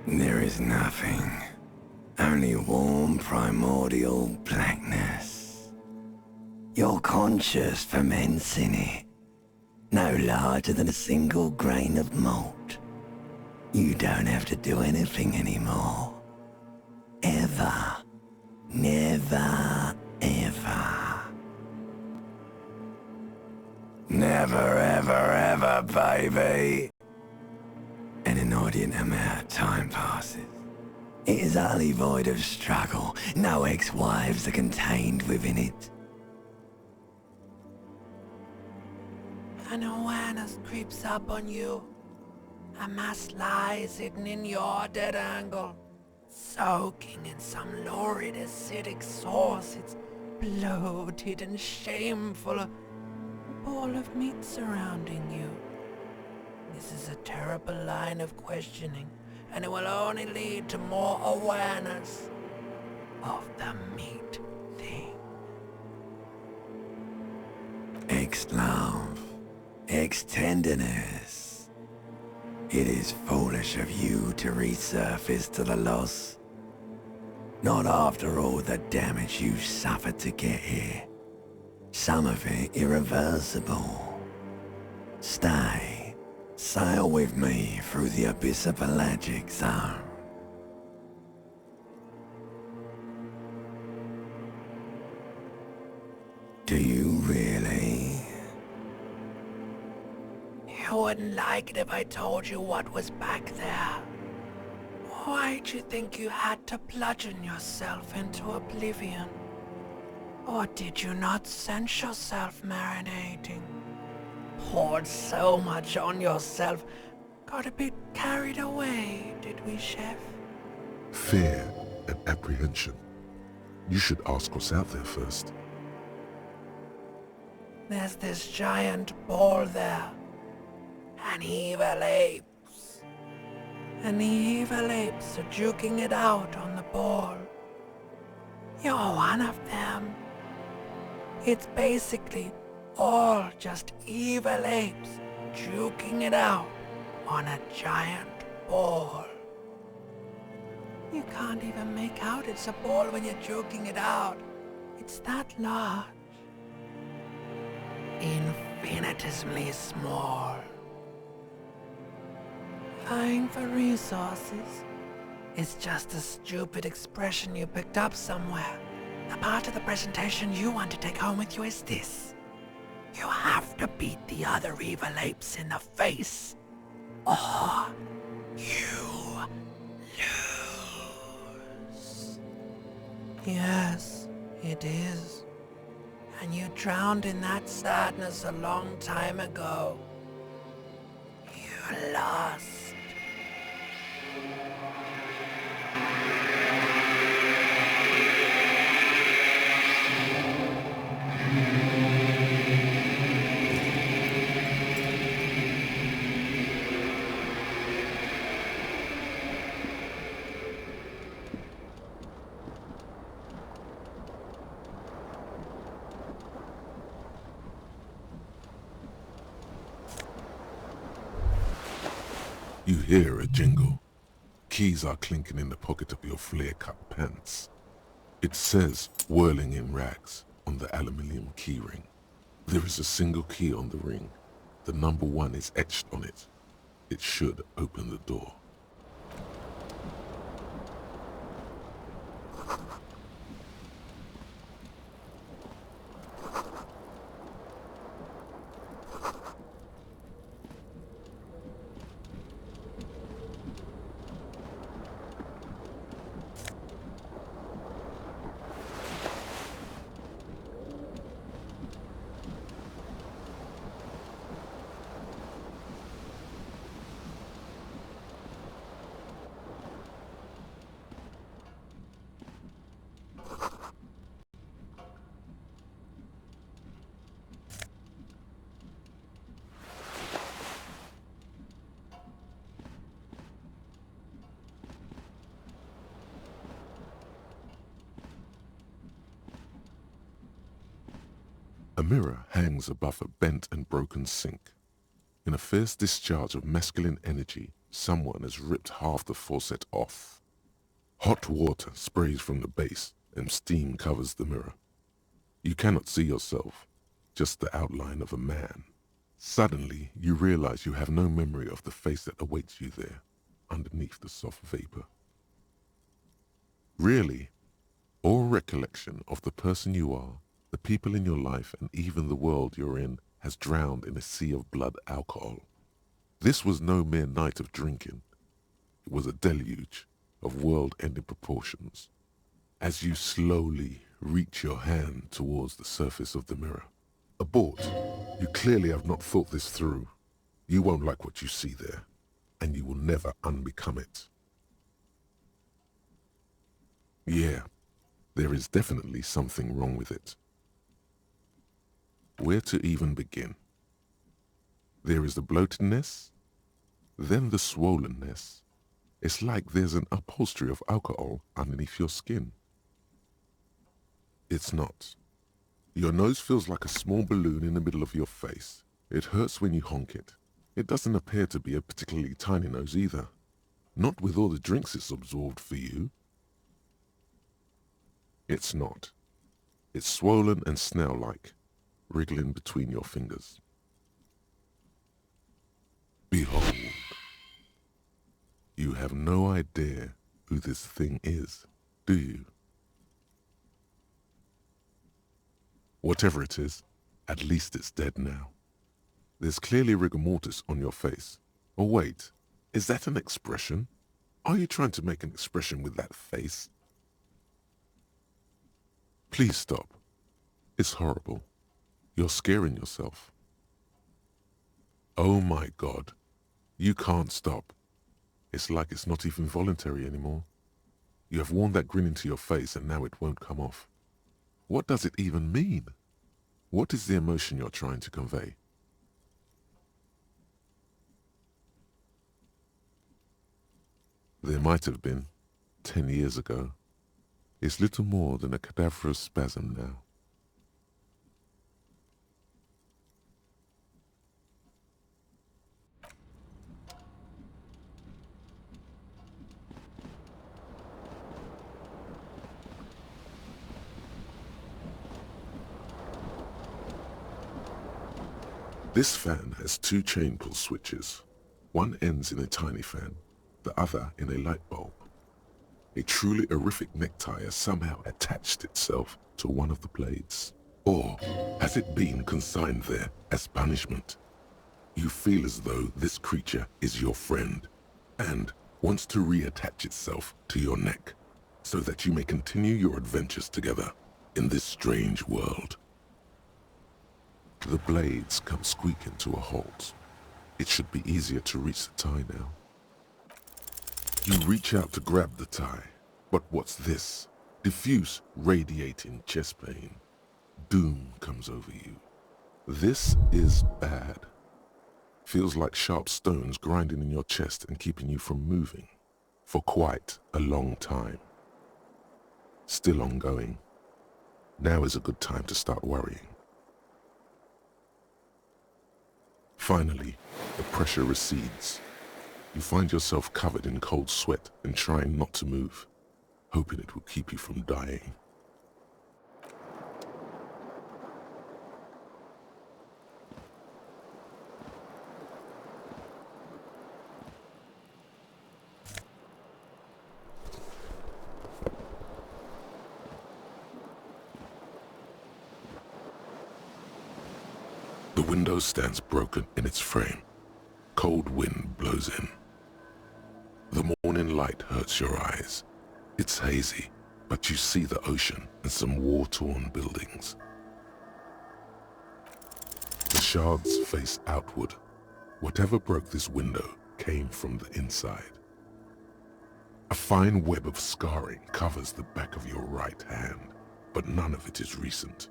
There is nothing. Only warm primordial blackness. Your conscious ferments in it. No larger than a single grain of malt. You don't have to do anything anymore. Ever. Never, ever. Never, ever, ever, baby. An inordinate amount of time passes. It is utterly void of struggle. No ex-wives are contained within it. An awareness creeps up on you. A mass lies hidden in your dead angle, soaking in some lurid acidic sauce. It's bloated and shameful, a ball of meat surrounding you. This is a terrible line of questioning, and it will only lead to more awareness of the meat thing. Ex-love, ex-tenderness. It is foolish of you to resurface to the loss. Not after all the damage you've suffered to get here. Some of it irreversible. Stay. Sail with me through the abyss of pelagic zone. Do you really? You wouldn't like it if I told you what was back there. Why'd you think you had to bludgeon yourself into oblivion? Or did you not sense yourself marinating? Poured so much on yourself, got a bit carried away, did we, Chef? Fear and apprehension. You should ask what's out there first. There's this giant ball there. And evil apes. And the evil apes are juking it out on the ball. You're one of them. It's basically all just evil apes juking it out on a giant ball. You can't even make out it's a ball when you're juking it out. It's that large. Infinitesimally small. Vying for resources is just a stupid expression you picked up somewhere. The part of the presentation you want to take home with you is this. You have to beat the other evil apes in the face, or you lose. Yes, it is. And you drowned in that sadness a long time ago. You lost. You hear a jingle. Keys are clinking in the pocket of your flare-cut pants. It says, whirling in rags, on the aluminium keyring. There is a single key on the ring. The number 1 is etched on it. It should open the door. A mirror hangs above a bent and broken sink. In a fierce discharge of masculine energy, Someone has ripped half the faucet off. Hot water sprays from the base and steam covers the mirror. You cannot see yourself, just the outline of a man. Suddenly, you realize you have no memory of the face that awaits you there, underneath the soft vapor. Really, all recollection of the person you are, the people in your life, and even the world you're in has drowned in a sea of blood alcohol. This was no mere night of drinking. It was a deluge of world-ending proportions. As you slowly reach your hand towards the surface of the mirror. Abort. You clearly have not thought this through. You won't like what you see there, and you will never unbecome it. Yeah, there is definitely something wrong with it. Where to even begin? There is the bloatedness, then the swollenness. It's like there's an upholstery of alcohol underneath your skin. It's not. Your nose feels like a small balloon in the middle of your face. It hurts when you honk it. It doesn't appear to be a particularly tiny nose either. Not with all the drinks it's absorbed for you. It's not. It's swollen and snail-like, wriggling between your fingers. Behold. You have no idea who this thing is, do you? Whatever it is, at least it's dead now. There's clearly rigor mortis on your face. Or wait, is that an expression? Are you trying to make an expression with that face? Please stop. It's horrible. You're scaring yourself. Oh my God. You can't stop. It's like it's not even voluntary anymore. You have worn that grin into your face and now it won't come off. What does it even mean? What is the emotion you're trying to convey? There might have been, 10 years ago. It's little more than a cadaverous spasm now. This fan has two chain pull switches. One ends in a tiny fan, the other in a light bulb. A truly horrific necktie has somehow attached itself to one of the blades. Or has it been consigned there as punishment? You feel as though this creature is your friend and wants to reattach itself to your neck so that you may continue your adventures together in this strange world. The blades come squeaking to a halt. It should be easier to reach the tie now. You reach out to grab the tie, but what's this? Diffuse, radiating chest pain. Doom comes over you. This is bad. Feels like sharp stones grinding in your chest and keeping you from moving for quite a long time. Still ongoing. Now is a good time to start worrying. Finally, the pressure recedes. You find yourself covered in cold sweat and trying not to move, hoping it will keep you from dying. The window stands broken in its frame. Cold wind blows in. The morning light hurts your eyes. It's hazy, but you see the ocean and some war-torn buildings. The shards face outward. Whatever broke this window came from the inside. A fine web of scarring covers the back of your right hand, but none of it is recent.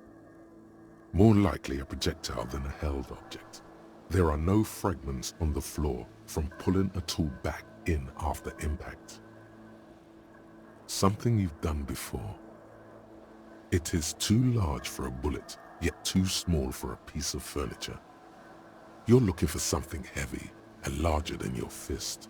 More likely a projectile than a held object. There are no fragments on the floor from pulling a tool back in after impact. Something you've done before. It is too large for a bullet, yet too small for a piece of furniture. You're looking for something heavy and larger than your fist.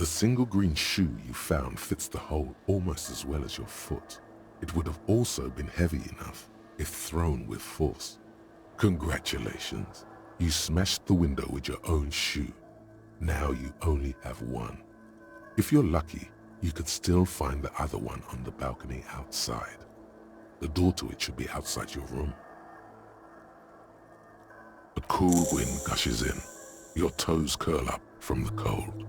The single green shoe you found fits the hole almost as well as your foot. It would have also been heavy enough if thrown with force. Congratulations. You smashed the window with your own shoe. Now you only have one. If you're lucky, you could still find the other one on the balcony outside. The door to it should be outside your room. A cool wind gushes in. Your toes curl up from the cold.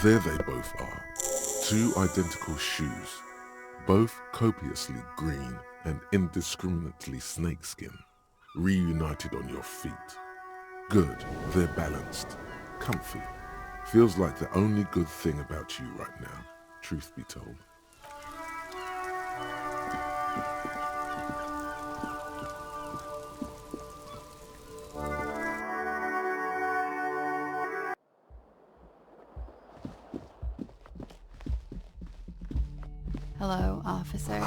There they both are. Two identical shoes, both copiously green and indiscriminately snakeskin, reunited on your feet. Good, they're balanced, comfy. Feels like the only good thing about you right now, truth be told. Hello, officer.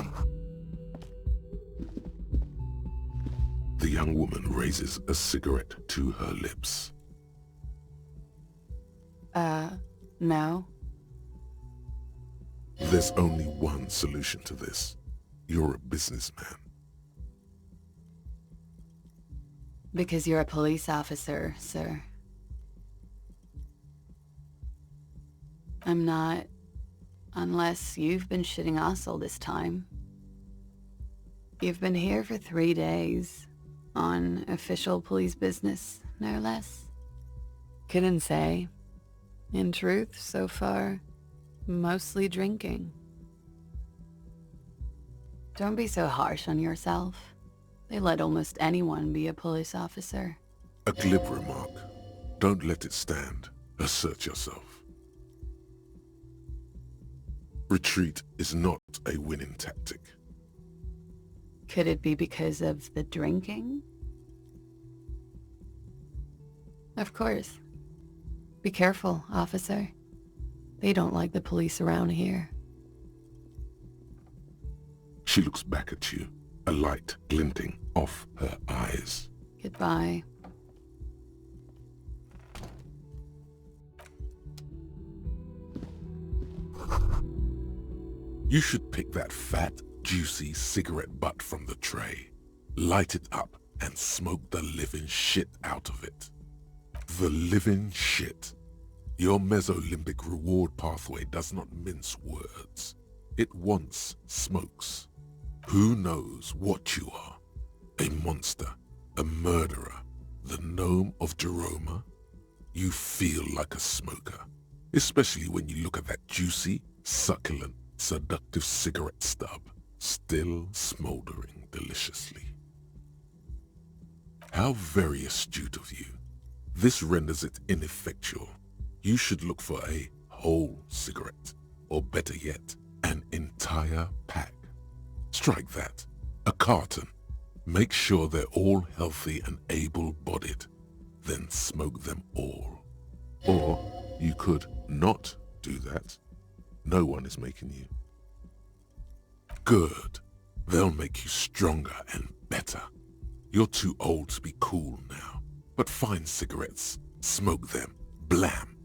The young woman raises a cigarette to her lips. No. There's only one solution to this. You're a businessman. Because you're a police officer, sir. I'm not, unless you've been shitting us all this time. You've been here for 3 days, on official police business, no less. Couldn't say. In truth, so far, mostly drinking. Don't be so harsh on yourself. They let almost anyone be a police officer. A glib remark. Don't let it stand. Assert yourself. Retreat is not a winning tactic. Could it be because of the drinking? Of course. Be careful, officer. They don't like the police around here. She looks back at you, a light glinting off her eyes. Goodbye. You should pick that fat, juicy cigarette butt from the tray, light it up, and smoke the living shit out of it. The living shit. Your mesolimbic reward pathway does not mince words. It wants smokes. Who knows what you are? A monster, a murderer, the gnome of Jeroma? You feel like a smoker, especially when you look at that juicy, succulent, seductive cigarette stub, still smoldering deliciously. How very astute of you. This renders it ineffectual. You should look for a whole cigarette, or better yet, an entire pack. Strike that. A carton. Make sure they're all healthy and able-bodied. Then smoke them all. Or you could not do that. No one is making you. Good. They'll make you stronger and better. You're too old to be cool now. But find cigarettes, smoke them, blam.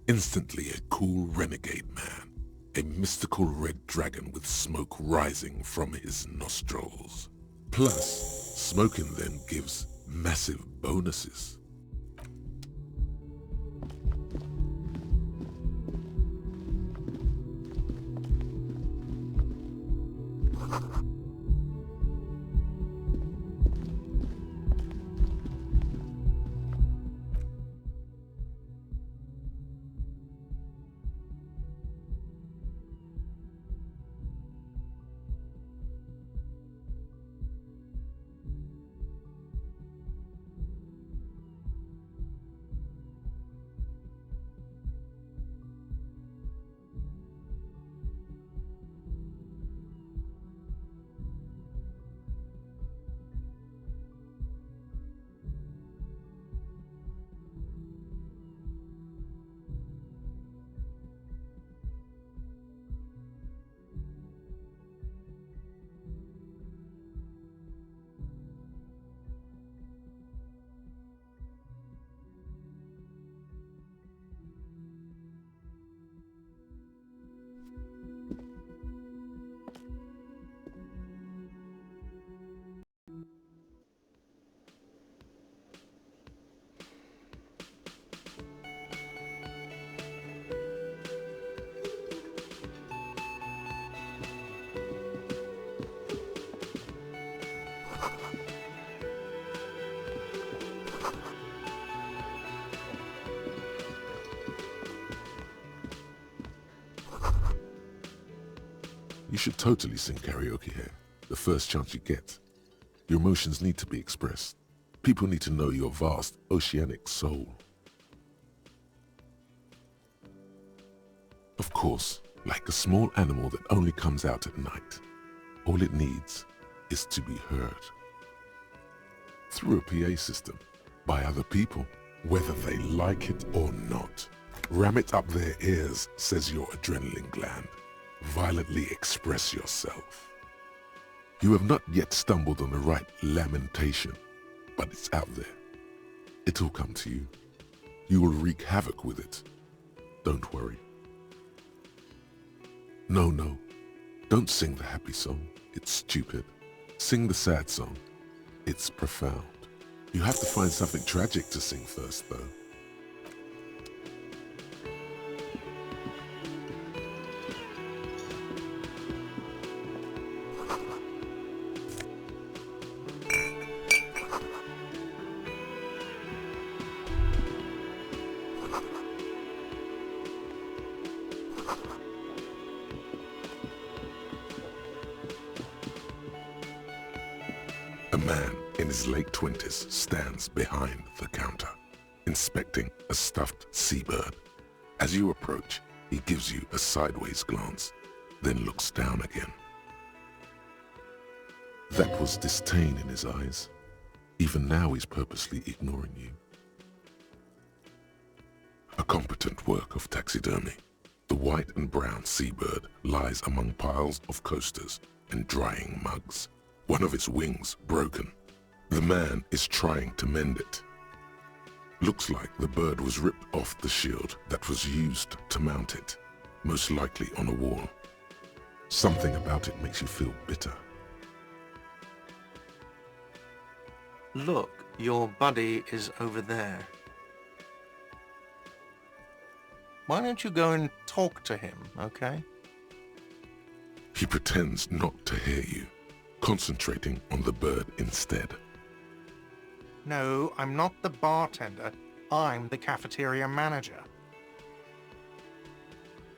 Instantly a cool renegade man. A mystical red dragon with smoke rising from his nostrils. Plus, smoking them gives massive bonuses. You should totally sing karaoke here, the first chance you get. Your emotions need to be expressed. People need to know your vast, oceanic soul. Of course, like a small animal that only comes out at night, all it needs is to be heard. Through a PA system, by other people, whether they like it or not. Ram it up their ears, says your adrenaline gland. Violently express yourself. You have not yet stumbled on the right lamentation, but it's out there. It'll come to you. You will wreak havoc with it. Don't worry. No, don't sing the happy song. It's stupid. Sing the sad song. It's profound. You have to find something tragic to sing first, though. A man in his late 20s stands behind the counter, inspecting a stuffed seabird. As you approach, he gives you a sideways glance, then looks down again. That was disdain in his eyes. Even now he's purposely ignoring you. A competent work of taxidermy. The white and brown seabird lies among piles of coasters and drying mugs. One of its wings broken. The man is trying to mend it. Looks like the bird was ripped off the shield that was used to mount it, most likely on a wall. Something about it makes you feel bitter. Look, your buddy is over there. Why don't you go and talk to him, okay? He pretends not to hear you, concentrating on the bird instead. No, I'm not the bartender. I'm the cafeteria manager.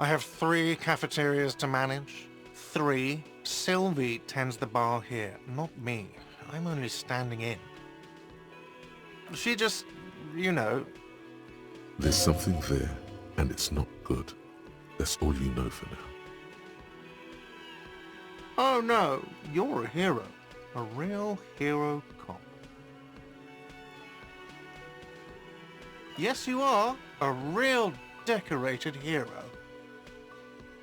I have 3 cafeterias to manage. 3. Sylvie tends the bar here, not me. I'm only standing in. She just, you know... There's something there, and it's not good. That's all you know for now. Oh no, you're a hero. A real hero cop. Yes, you are. A real decorated hero.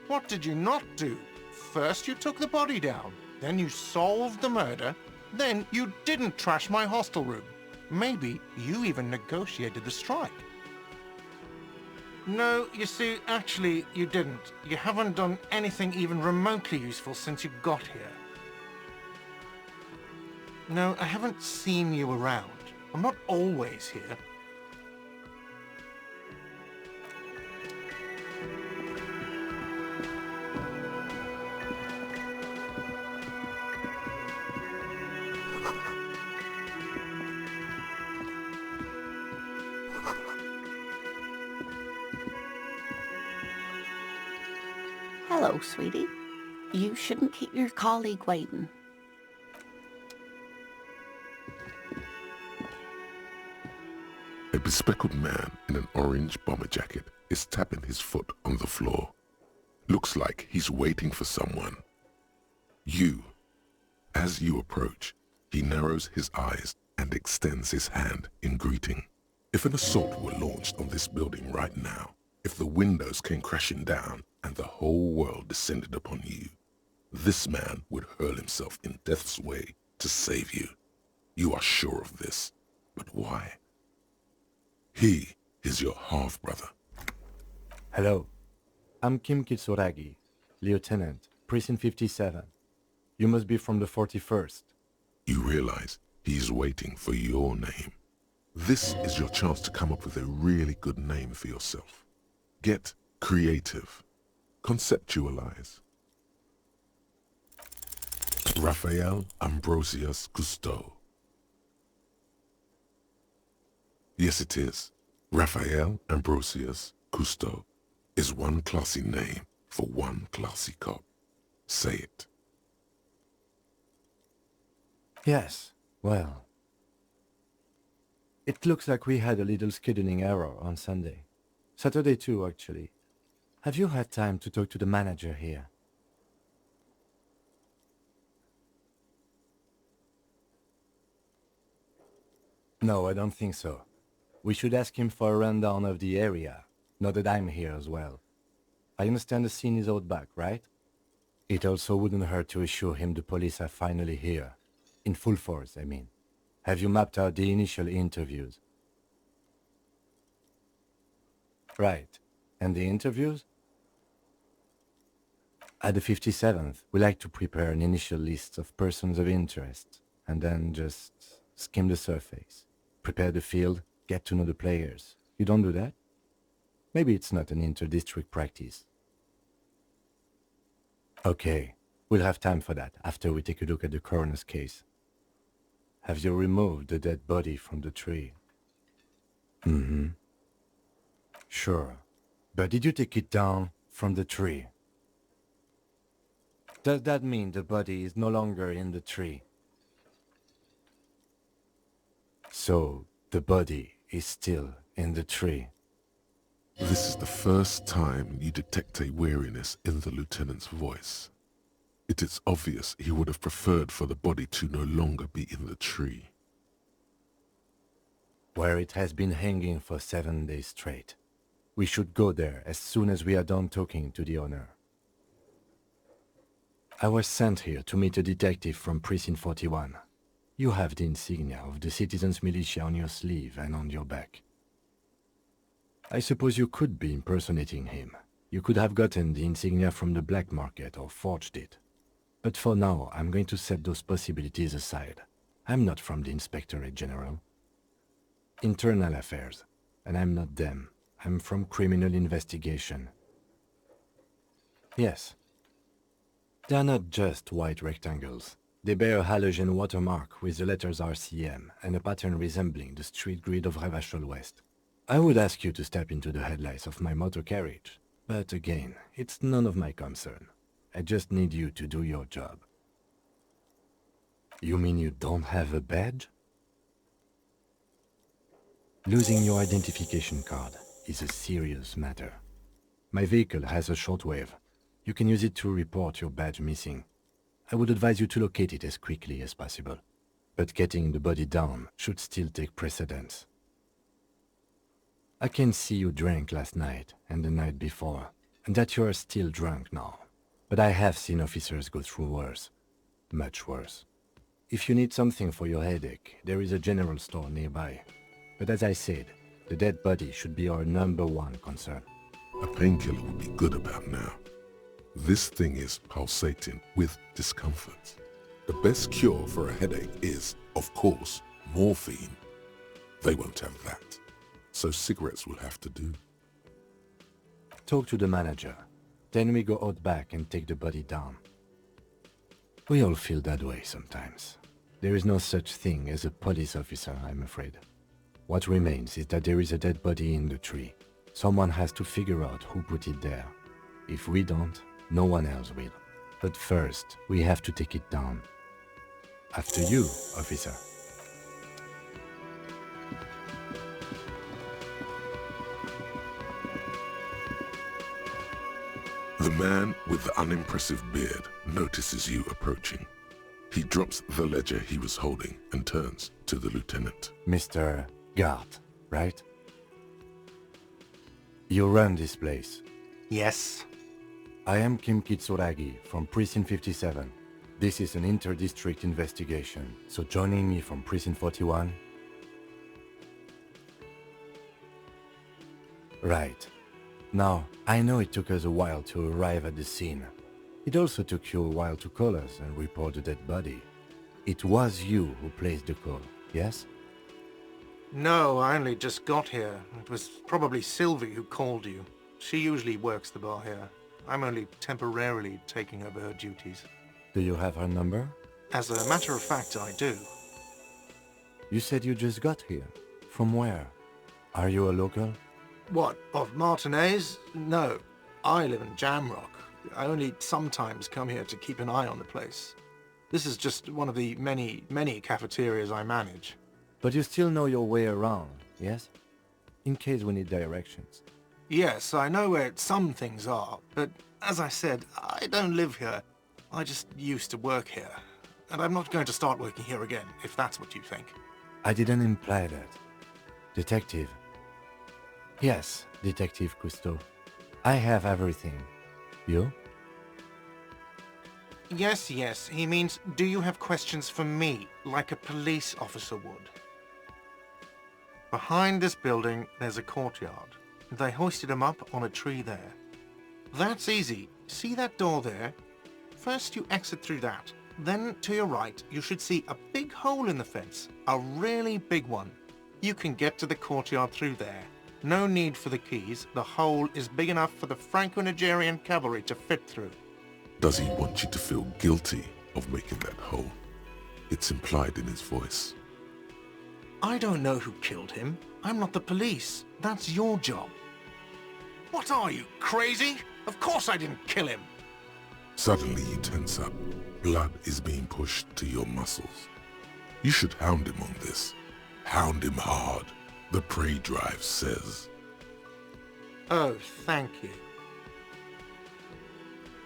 What did you not do? First you took the body down, then you solved the murder, then you didn't trash my hostel room. Maybe you even negotiated the strike. No, you see, actually, you didn't. You haven't done anything even remotely useful since you got here. No, I haven't seen you around. I'm not always here. Hello, sweetie. You shouldn't keep your colleague waiting. A bespectacled man in an orange bomber jacket is tapping his foot on the floor. Looks like he's waiting for someone. You. As you approach, he narrows his eyes and extends his hand in greeting. If an assault were launched on this building right now, if the windows came crashing down and the whole world descended upon you, this man would hurl himself in death's way to save you. You are sure of this, but why? He is your half-brother. Hello, I'm Kim Kitsuragi, Lieutenant, Precinct 57. You must be from the 41st. You realize he is waiting for your name. This is your chance to come up with a really good name for yourself. Get creative. Conceptualize. Raphael Ambrosius Cousteau. Yes, it is. Raphael Ambrosius Cousteau is one classy name for one classy cop. Say it. Yes, well. It looks like we had a little scheduling error on Sunday. Saturday too, actually. Have you had time to talk to the manager here? No, I don't think so. We should ask him for a rundown of the area, now that I'm here as well. I understand the scene is out back, right? It also wouldn't hurt to assure him the police are finally here. In full force, I mean. Have you mapped out the initial interviews? Right. And the interviews? At the 57th, we like to prepare an initial list of persons of interest, and then just skim the surface. Prepare the field, get to know the players. You don't do that? Maybe it's not an inter-district practice. Okay, we'll have time for that after we take a look at the coroner's case. Have you removed the dead body from the tree? Mm-hmm. Sure. But did you take it down from the tree? Does that mean the body is no longer in the tree? So, the body is still in the tree. This is the first time you detect a weariness in the lieutenant's voice. It is obvious he would have preferred for the body to no longer be in the tree. Where it has been hanging for 7 days straight. We should go there as soon as we are done talking to the owner. I was sent here to meet a detective from Precinct 41. You have the insignia of the citizens' militia on your sleeve and on your back. I suppose you could be impersonating him. You could have gotten the insignia from the black market or forged it. But for now, I'm going to set those possibilities aside. I'm not from the Inspectorate General. Internal affairs, and I'm not them. I'm from criminal investigation. Yes. They are not just white rectangles. They bear a halogen watermark with the letters RCM and a pattern resembling the street grid of Revachol West. I would ask you to step into the headlights of my motor carriage, but again, it's none of my concern. I just need you to do your job. You mean you don't have a badge? Losing your identification card is a serious matter. My vehicle has a shortwave. You can use it to report your badge missing. I would advise you to locate it as quickly as possible. But getting the body down should still take precedence. I can see you drank last night and the night before, and that you are still drunk now. But I have seen officers go through worse. Much worse. If you need something for your headache, there is a general store nearby. But as I said, the dead body should be our #1 concern. A painkiller would be good about now. This thing is pulsating with discomfort. The best cure for a headache is, of course, morphine. They won't have that, so cigarettes will have to do. Talk to the manager. Then we go out back and take the body down. We all feel that way sometimes. There is no such thing as a police officer, I'm afraid. What remains is that there is a dead body in the tree. Someone has to figure out who put it there. If we don't, no one else will. But first, we have to take it down. After you, officer. The man with the unimpressive beard notices you approaching. He drops the ledger he was holding and turns to the lieutenant. Mr. Gart, right? You run this place. Yes. I am Kim Kitsuragi from Precinct 57. This is an inter-district investigation, so joining me from Precinct 41? Right. Now, I know it took us a while to arrive at the scene. It also took you a while to call us and report the dead body. It was you who placed the call, yes? No, I only just got here. It was probably Sylvie who called you. She usually works the bar here. I'm only temporarily taking over her duties. Do you have her number? As a matter of fact, I do. You said you just got here. From where? Are you a local? What, of Martinez? No. I live in Jamrock. I only sometimes come here to keep an eye on the place. This is just one of the many, many cafeterias I manage. But you still know your way around, yes? In case we need directions. Yes, I know where some things are, but as I said, I don't live here. I just used to work here. And I'm not going to start working here again, if that's what you think. I didn't imply that. Detective. Yes, Detective Cousteau. I have everything. You? Yes, he means, do you have questions for me, like a police officer would? Behind this building, there's a courtyard. They hoisted him up on a tree there. That's easy. See that door there? First you exit through that. Then, to your right, you should see a big hole in the fence. A really big one. You can get to the courtyard through there. No need for the keys. The hole is big enough for the Franco-Nigerian cavalry to fit through. Does he want you to feel guilty of making that hole? It's implied in his voice. I don't know who killed him. I'm not the police. That's your job. What are you, crazy? Of course I didn't kill him. Suddenly you tense up. Blood is being pushed to your muscles. You should hound him on this. Hound him hard, the prey drive says. Oh, thank you.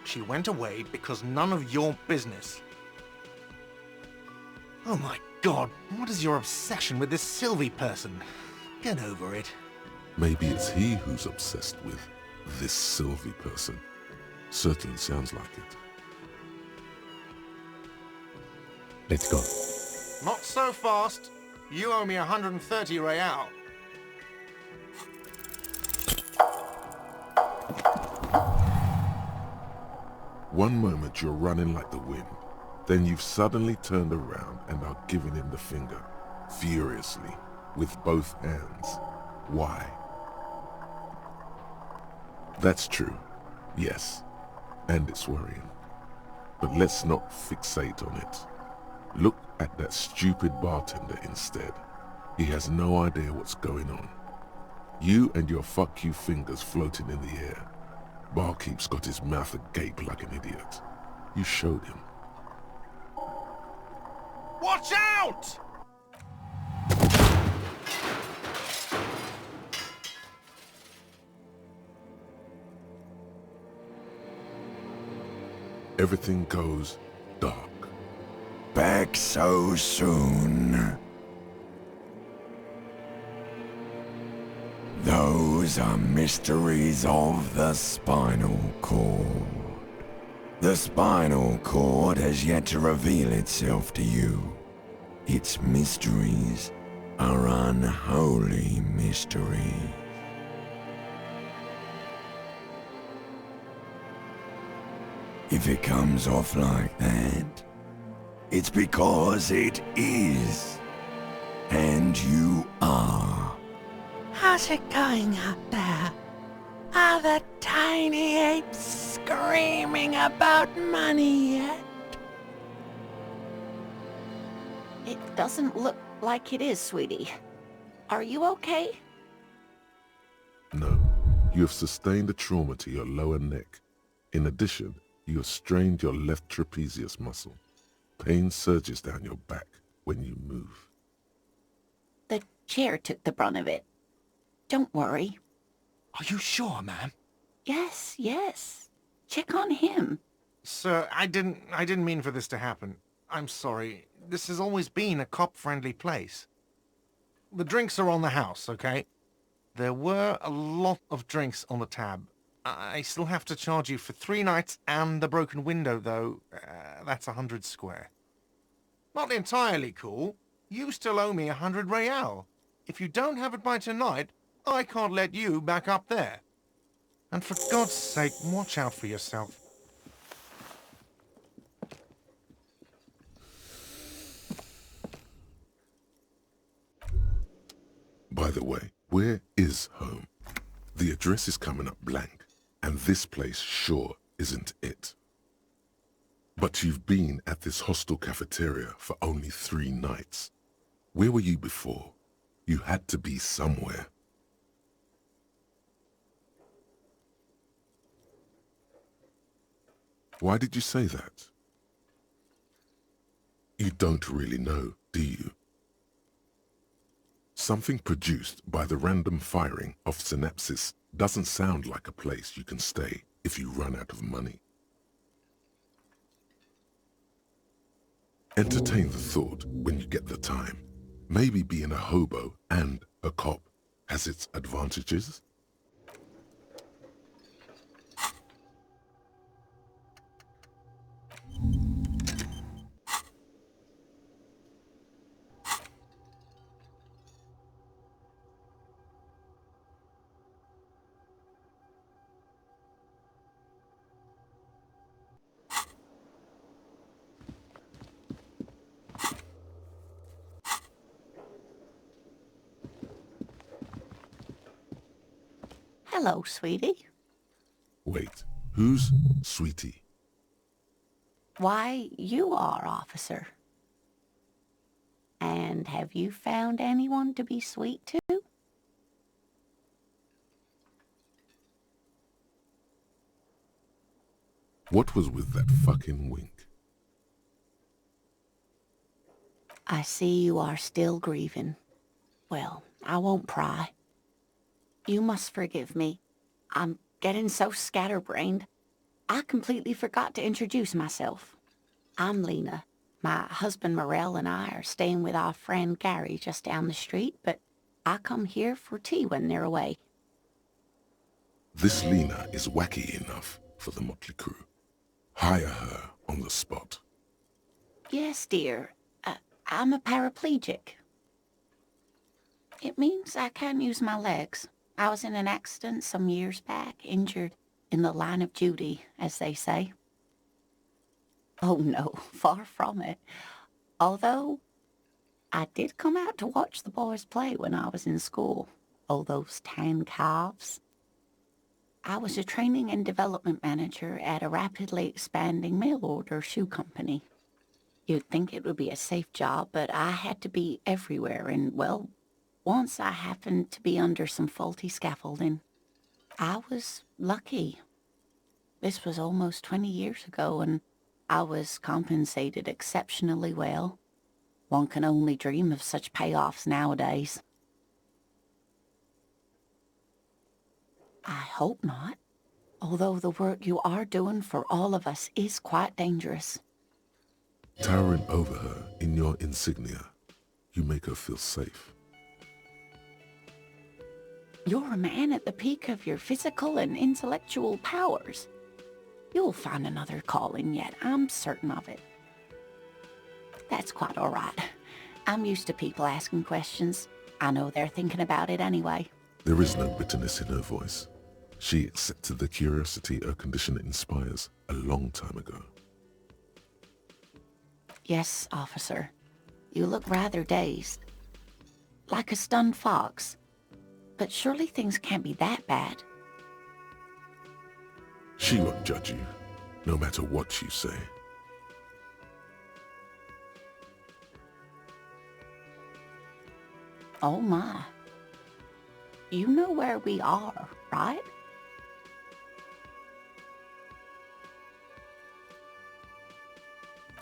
She went away because none of your business. Oh my God, what is your obsession with this Sylvie person? Get over it. Maybe it's he who's obsessed with this Sylvie person. Certainly sounds like it. Let's go. Not so fast. You owe me 130 real. One moment you're running like the wind. Then you've suddenly turned around and are giving him the finger, furiously, with both hands. Why? That's true, yes, and it's worrying. But let's not fixate on it. Look at that stupid bartender instead. He has no idea what's going on. You and your fuck you fingers floating in the air. Barkeep's got his mouth agape like an idiot. You showed him. Watch out! Everything goes dark. Back so soon. Those are mysteries of the spinal cord. The spinal cord has yet to reveal itself to you. Its mysteries are unholy mysteries. If it comes off like that, it's because it is. And you are. How's it going out there? Are the tiny apes screaming about money yet? It doesn't look like it is, sweetie. Are you okay? No, you have sustained a trauma to your lower neck. In addition, you have strained your left trapezius muscle. Pain surges down your back when you move. The chair took the brunt of it. Don't worry. Are you sure, ma'am? Yes. Check on him. Sir, I didn't mean for this to happen. I'm sorry. This has always been a cop-friendly place. The drinks are on the house, okay? There were a lot of drinks on the tab. I still have to charge you for 3 nights and the broken window, though. That's 100 square. Not entirely cool. You still owe me 100 real. If you don't have it by tonight, I can't let you back up there. And for God's sake, watch out for yourself. By the way, where is home? The address is coming up blank, and this place sure isn't it. But you've been at this hostel cafeteria for only 3 nights. Where were you before? You had to be somewhere. Why did you say that? You don't really know, do you? Something produced by the random firing of synapses doesn't sound like a place you can stay if you run out of money. Entertain the thought when you get the time. Maybe being a hobo and a cop has its advantages. Hello, sweetie. Wait, who's Sweetie? Why, you are, officer. And have you found anyone to be sweet to? What was with that fucking wink? I see you are still grieving. Well, I won't pry. You must forgive me. I'm getting so scatterbrained. I completely forgot to introduce myself. I'm Lena. My husband Morel and I are staying with our friend Gary just down the street, but I come here for tea when they're away. This Lena is wacky enough for the motley crew. Hire her on the spot. Yes, dear. I'm a paraplegic. It means I can't use my legs. I was in an accident some years back, injured in the line of duty, as they say. Oh no, far from it. Although, I did come out to watch the boys play when I was in school. Oh, those tan calves. I was a training and development manager at a rapidly expanding mail-order shoe company. You'd think it would be a safe job, but I had to be everywhere, and, well, once I happened to be under some faulty scaffolding. I was lucky. This was almost 20 years ago, and I was compensated exceptionally well. One can only dream of such payoffs nowadays. I hope not, although the work you are doing for all of us is quite dangerous. Towering over her in your insignia, you make her feel safe. You're a man at the peak of your physical and intellectual powers. You'll find another calling yet, I'm certain of it. That's quite all right. I'm used to people asking questions. I know they're thinking about it anyway. There is no bitterness in her voice. She accepted the curiosity her condition inspires a long time ago. Yes, officer. You look rather dazed. Like a stunned fox. But surely things can't be that bad. She won't judge you, no matter what you say. Oh my. You know where we are, right?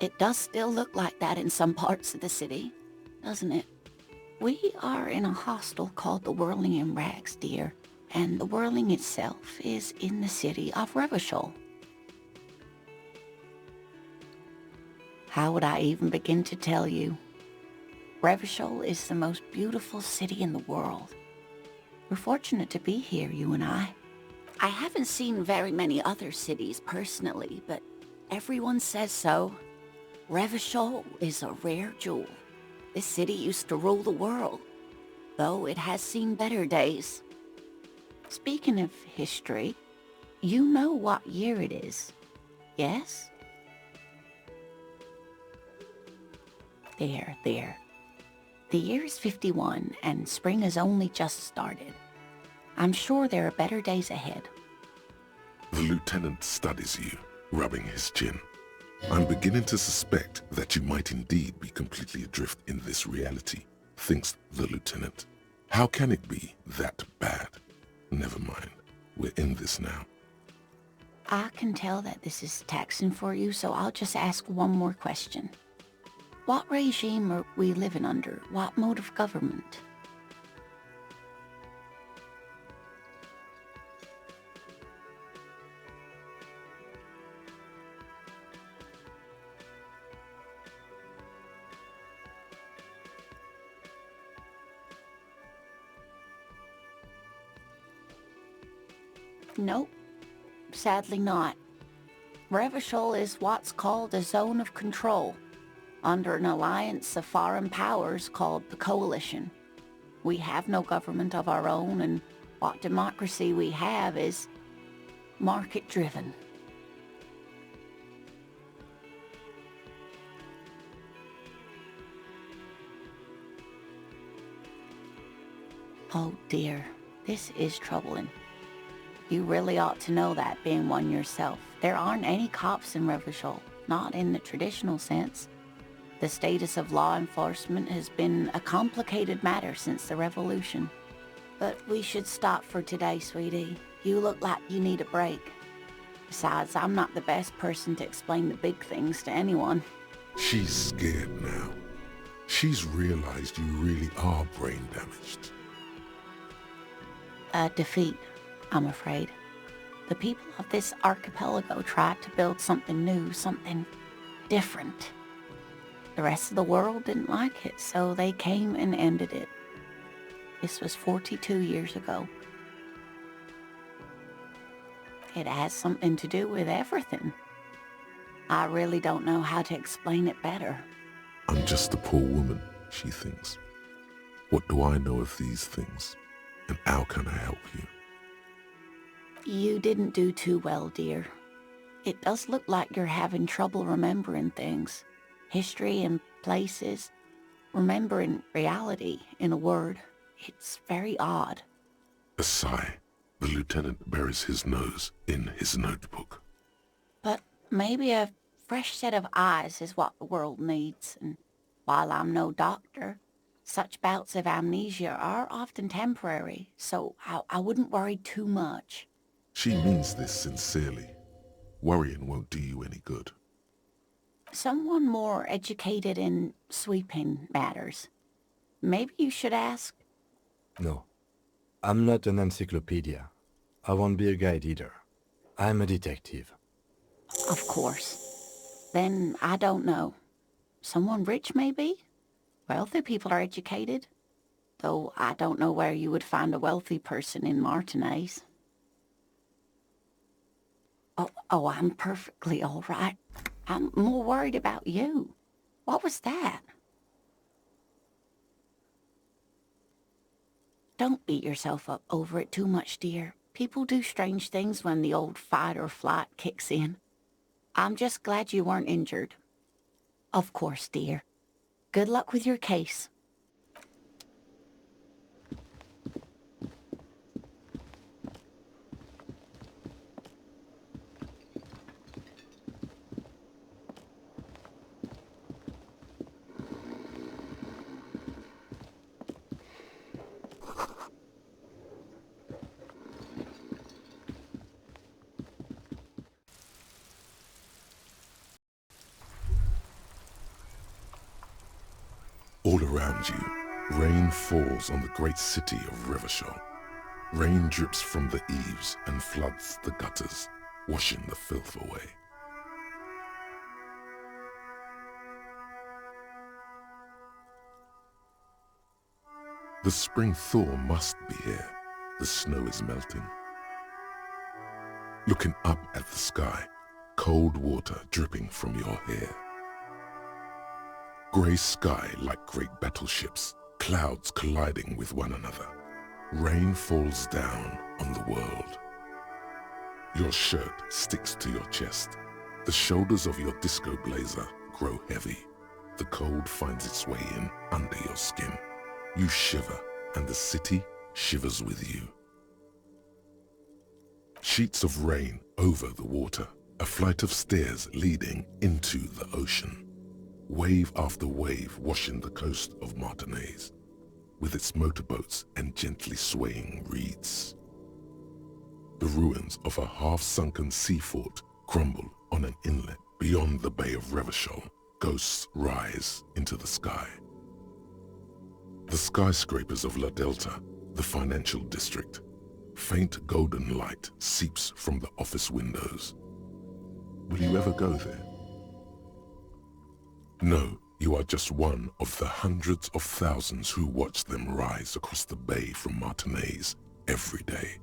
It does still look like that in some parts of the city, doesn't it? We are in a hostel called the Whirling in Rags, dear, and the Whirling itself is in the city of Revachol. How would I even begin to tell you? Revachol is the most beautiful city in the world. We're fortunate to be here, you and I. I haven't seen very many other cities personally, but everyone says so. Revachol is a rare jewel. This city used to rule the world, though it has seen better days. Speaking of history, you know what year it is, yes? There. The year is 51, and spring has only just started. I'm sure there are better days ahead. The lieutenant studies you, rubbing his chin. I'm beginning to suspect that you might indeed be completely adrift in this reality, thinks the lieutenant. How can it be that bad? Never mind. We're in this now. I can tell that this is taxing for you, so I'll just ask one more question. What regime are we living under? What mode of government? Nope, sadly not. Revachol is what's called a zone of control, under an alliance of foreign powers called the Coalition. We have no government of our own, and what democracy we have is market-driven. Oh dear, this is troubling. You really ought to know that, being one yourself. There aren't any cops in Revachol, not in the traditional sense. The status of law enforcement has been a complicated matter since the revolution. But we should stop for today, sweetie. You look like you need a break. Besides, I'm not the best person to explain the big things to anyone. She's scared now. She's realized you really are brain damaged. A defeat, I'm afraid. The people of this archipelago tried to build something new, something different. The rest of the world didn't like it, so they came and ended it. This was 42 years ago. It has something to do with everything. I really don't know how to explain it better. I'm just a poor woman, she thinks. What do I know of these things? And how can I help you? You didn't do too well, dear. It does look like you're having trouble remembering things. History and places. Remembering reality, in a word. It's very odd. A sigh. The lieutenant buries his nose in his notebook. But maybe a fresh set of eyes is what the world needs, and while I'm no doctor, such bouts of amnesia are often temporary, so I wouldn't worry too much. She means this sincerely. Worrying won't do you any good. Someone more educated in sweeping matters. Maybe you should ask. No. I'm not an encyclopedia. I won't be a guide either. I'm a detective. Of course. Then I don't know. Someone rich, maybe? Wealthy people are educated. Though I don't know where you would find a wealthy person in Martinez. Oh, I'm perfectly all right. I'm more worried about you. What was that? Don't beat yourself up over it too much, dear. People do strange things when the old fight or flight kicks in. I'm just glad you weren't injured. Of course, dear. Good luck with your case. All around you, rain falls on the great city of Revachol. Rain drips from the eaves and floods the gutters, washing the filth away. The spring thaw must be here. The snow is melting. Looking up at the sky, cold water dripping from your hair. Grey sky like great battleships, clouds colliding with one another. Rain falls down on the world. Your shirt sticks to your chest. The shoulders of your disco blazer grow heavy. The cold finds its way in under your skin. You shiver, and the city shivers with you. Sheets of rain over the water, A flight of stairs leading into the ocean. Wave after wave washing the coast of Martinaise, with its motorboats and gently swaying reeds. The ruins of a half-sunken sea fort crumble on an inlet beyond the Bay of Revachol. Ghosts rise into the sky. The skyscrapers of La Delta, the financial district. Faint golden light seeps from the office windows. Will you ever go there? No, you are just one of the hundreds of thousands who watch them rise across the bay from Martinaise every day.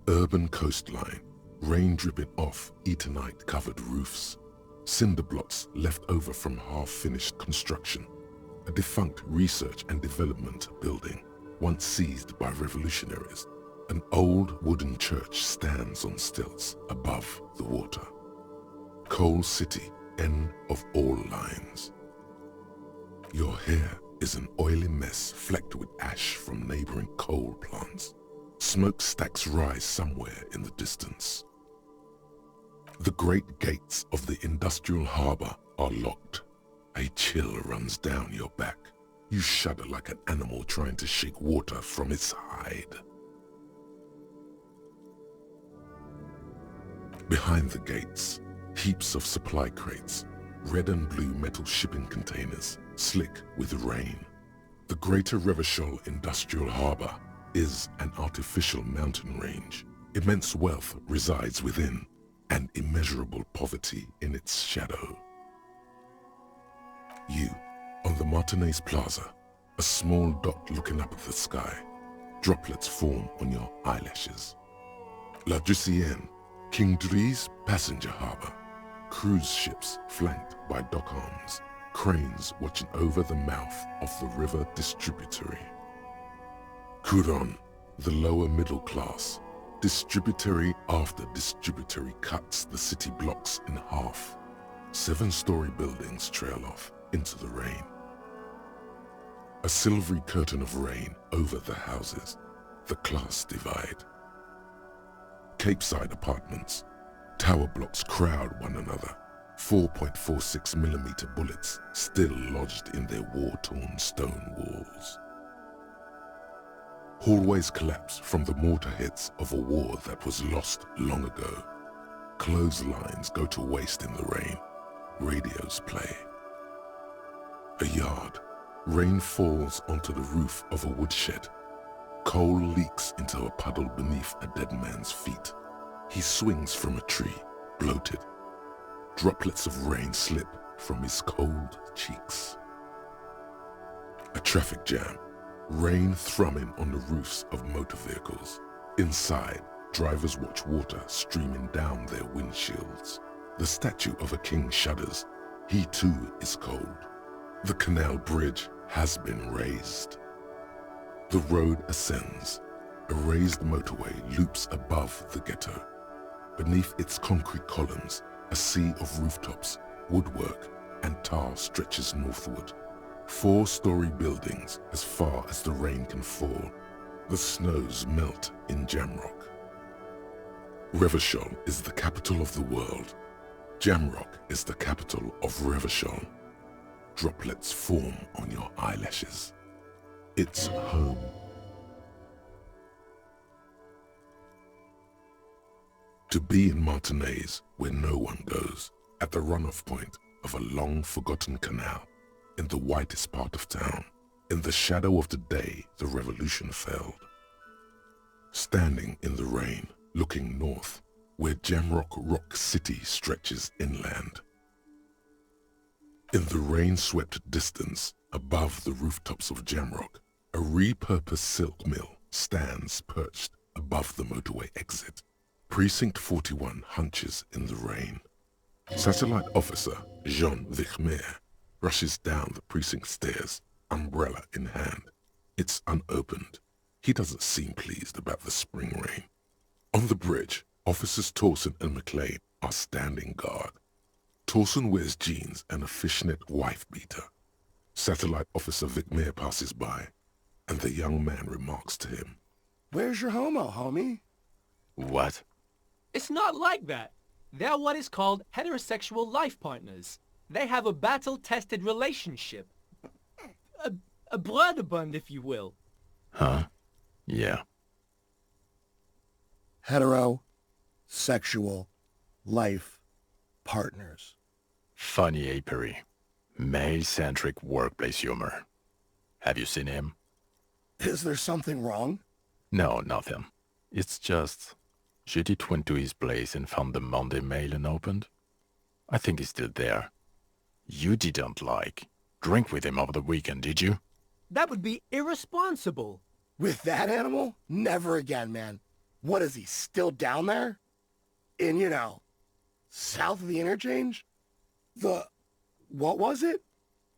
Urban coastline, rain dripping off Eternite-covered roofs, cinder blocks left over from half-finished construction, a defunct research and development building, once seized by revolutionaries. An old wooden church stands on stilts above the water. Coal City, end of all lines. Your hair is an oily mess flecked with ash from neighboring coal plants. Smokestacks rise somewhere in the distance. The great gates of the industrial harbor are locked. A chill runs down your back. You shudder like an animal trying to shake water from its hide. Behind the gates, heaps of supply crates, red and blue metal shipping containers, slick with rain. The Greater Revachol Industrial Harbor is an artificial mountain range. Immense wealth resides within, and immeasurable poverty in its shadow. You, on the Martinaise Plaza, a small dot looking up at the sky. Droplets form on your eyelashes. La Drusienne, King Dries passenger harbor. Cruise ships flanked by dock arms. Cranes watching over the mouth of the river distributary. Couronne, the lower middle class. Distributary after distributary cuts the city blocks in half. 7-story buildings trail off into the rain. A silvery curtain of rain over the houses. The class divide. Capeside apartments. Tower blocks crowd one another. 4.46mm bullets still lodged in their war-torn stone walls. Hallways collapse from the mortar hits of a war that was lost long ago. Clotheslines go to waste in the rain. Radios play. A yard. Rain falls onto the roof of a woodshed. Coal leaks into a puddle beneath a dead man's feet. He swings from a tree, bloated. Droplets of rain slip from his cold cheeks. A traffic jam. Rain thrumming on the roofs of motor vehicles. Inside, drivers watch water streaming down their windshields. The statue of a king shudders. He too is cold. The canal bridge has been raised. The road ascends. A raised motorway loops above the ghetto. Beneath its concrete columns, a sea of rooftops, woodwork, and tar stretches northward. 4-story buildings as far as the rain can fall. The snows melt in Jamrock. Revachol is the capital of the world. Jamrock is the capital of Revachol. Droplets form on your eyelashes. It's home. To be in Martinaise, where no one goes, at the runoff point of a long-forgotten canal, in the whitest part of town, in the shadow of the day the revolution failed. Standing in the rain, looking north, where Jamrock Rock City stretches inland. In the rain-swept distance, above the rooftops of Jamrock, a repurposed silk mill stands perched above the motorway exit. Precinct 41 hunches in the rain. Satellite officer Jean Vichmer rushes down the precinct stairs, umbrella in hand. It's unopened. He doesn't seem pleased about the spring rain. On the bridge, officers Torsen and McLean are standing guard. Torsen wears jeans and a fishnet wife-beater. Satellite officer Vichmer passes by, and the young man remarks to him, "Where's your homo, homie?" What? It's not like that. They are what is called heterosexual life partners. They have a battle-tested relationship. A brother bond, if you will. Huh? Yeah. Heterosexual life partners. Funny apery. Male-centric workplace humor. Have you seen him? Is there something wrong? No, nothing. It's just... Judith went to his place and found the Monday mail unopened. I think he's still there. You didn't, drink with him over the weekend, did you? That would be irresponsible. With that animal? Never again, man. What is he, still down there? In, south of the interchange? What was it?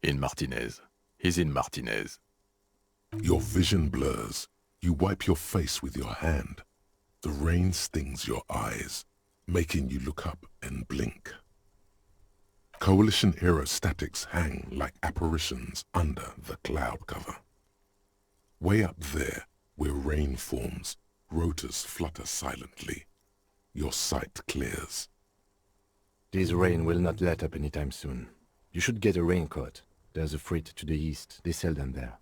In Martinez. He's in Martinez. Your vision blurs. You wipe your face with your hand. The rain stings your eyes, making you look up and blink. Coalition-era statics hang like apparitions under the cloud cover. Way up there, where rain forms, rotors flutter silently. Your sight clears. This rain will not let up anytime soon. You should get a raincoat. There's a freight to the east. They sell them there.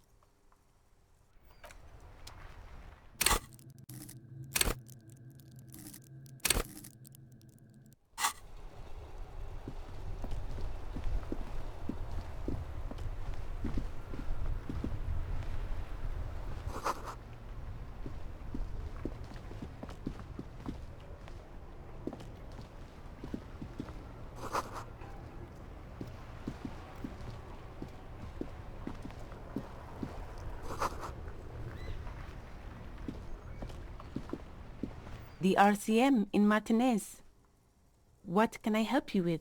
The RCM in Martinez. What can I help you with?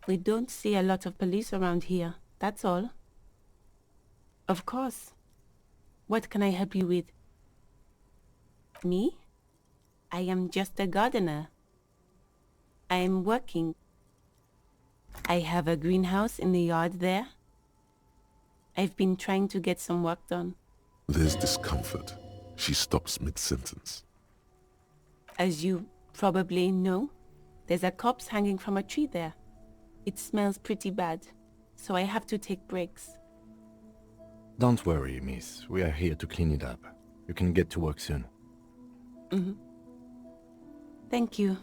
We don't see a lot of police around here, that's all. Of course. What can I help you with? Me? I am just a gardener. I am working. I have a greenhouse in the yard there. I've been trying to get some work done. There's discomfort. She stops mid-sentence. As you probably know, there's a corpse hanging from a tree there. It smells pretty bad, so I have to take breaks. Don't worry, miss. We are here to clean it up. You can get to work soon. Thank you.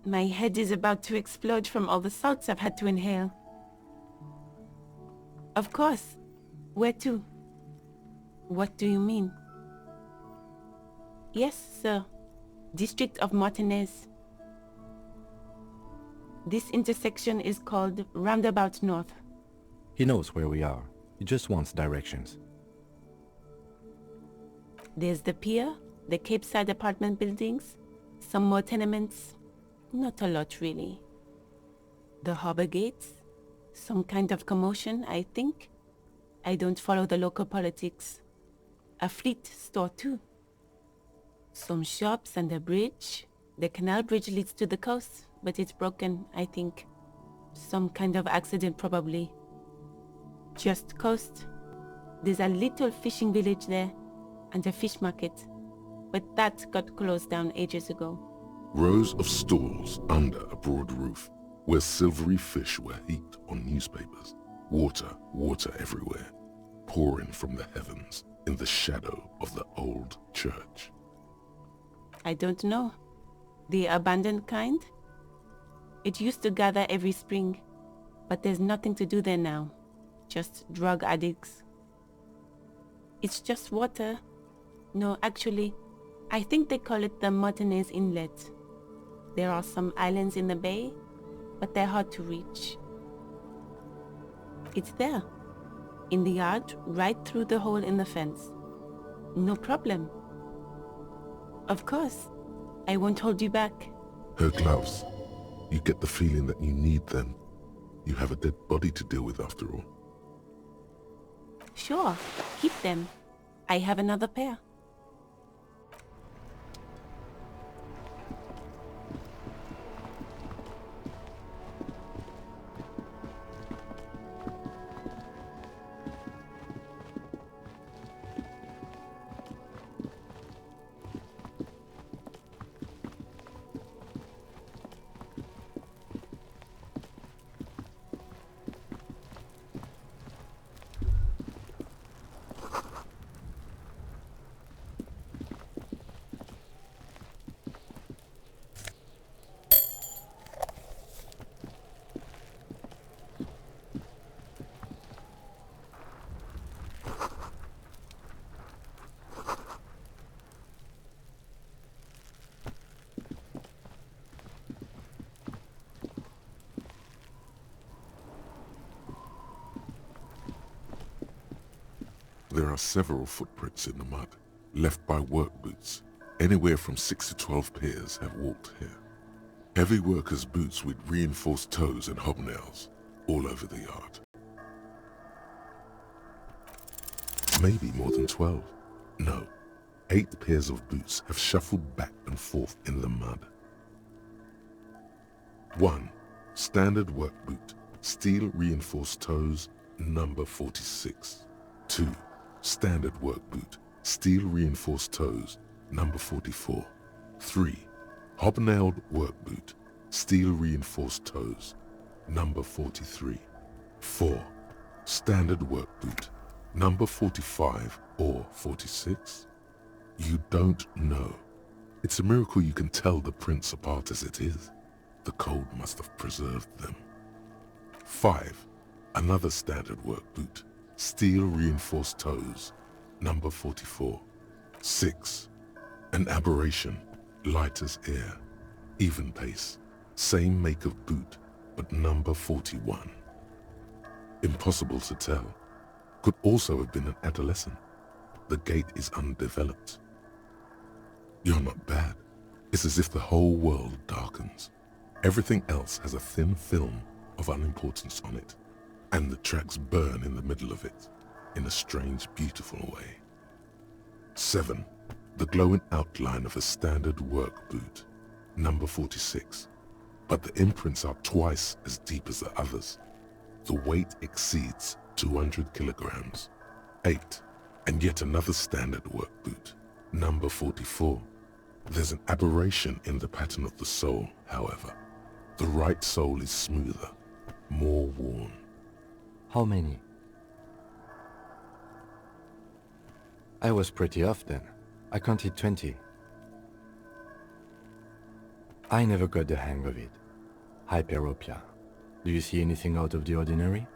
My head is about to explode from all the salts I've had to inhale. Of course. Where to? What do you mean? Yes, sir. District of Martinez. This intersection is called Roundabout North. He knows where we are. He just wants directions. There's the pier, the Cape Side apartment buildings, some more tenements. Not a lot, really. The harbor gates, some kind of commotion, I think. I don't follow the local politics. A fleet store, too. Some shops and a bridge. The canal bridge leads to the coast, but it's broken, I think. Some kind of accident, probably. Just coast. There's a little fishing village there, and a fish market. But that got closed down ages ago. Rows of stalls under a broad roof, where silvery fish were heaped on newspapers. Water everywhere, pouring from the heavens in the shadow of the old church. I don't know. The abandoned kind? It used to gather every spring, but there's nothing to do there now. Just drug addicts. It's just water. No, actually, I think they call it the Martinez Inlet. There are some islands in the bay, but they're hard to reach. It's there, in the yard, right through the hole in the fence. No problem. Of course, I won't hold you back. Her gloves. You get the feeling that you need them. You have a dead body to deal with after all. Sure, keep them. I have another pair. There are several footprints in the mud, left by work boots. Anywhere from 6 to 12 pairs have walked here. Heavy workers' boots with reinforced toes and hobnails all over the yard. Maybe more than 12. No, 8 pairs of boots have shuffled back and forth in the mud. 1. Standard work boot, steel reinforced toes, number 46. 2. Standard work boot, steel reinforced toes, number 44. 3. Hobnailed work boot, steel reinforced toes, number 43. 4. Standard work boot, number 45 or 46? You don't know. It's a miracle you can tell the prints apart as it is. The cold must have preserved them. 5. Another standard work boot, steel reinforced toes, number 44. 6. An aberration, light as air, even pace, same make of boot, but number 41. Impossible to tell. Could also have been an adolescent. The gait is undeveloped. You're not bad. It's as if the whole world darkens. Everything else has a thin film of unimportance on it, and the tracks burn in the middle of it, in a strange, beautiful way. 7. The glowing outline of a standard work boot, number 46. But the imprints are twice as deep as the others. The weight exceeds 200 kilograms. 8. And yet another standard work boot, number 44. There's an aberration in the pattern of the sole, however. The right sole is smoother, more worn. How many? I was pretty off then. I counted 20. I never got the hang of it. Hyperopia. Do you see anything out of the ordinary?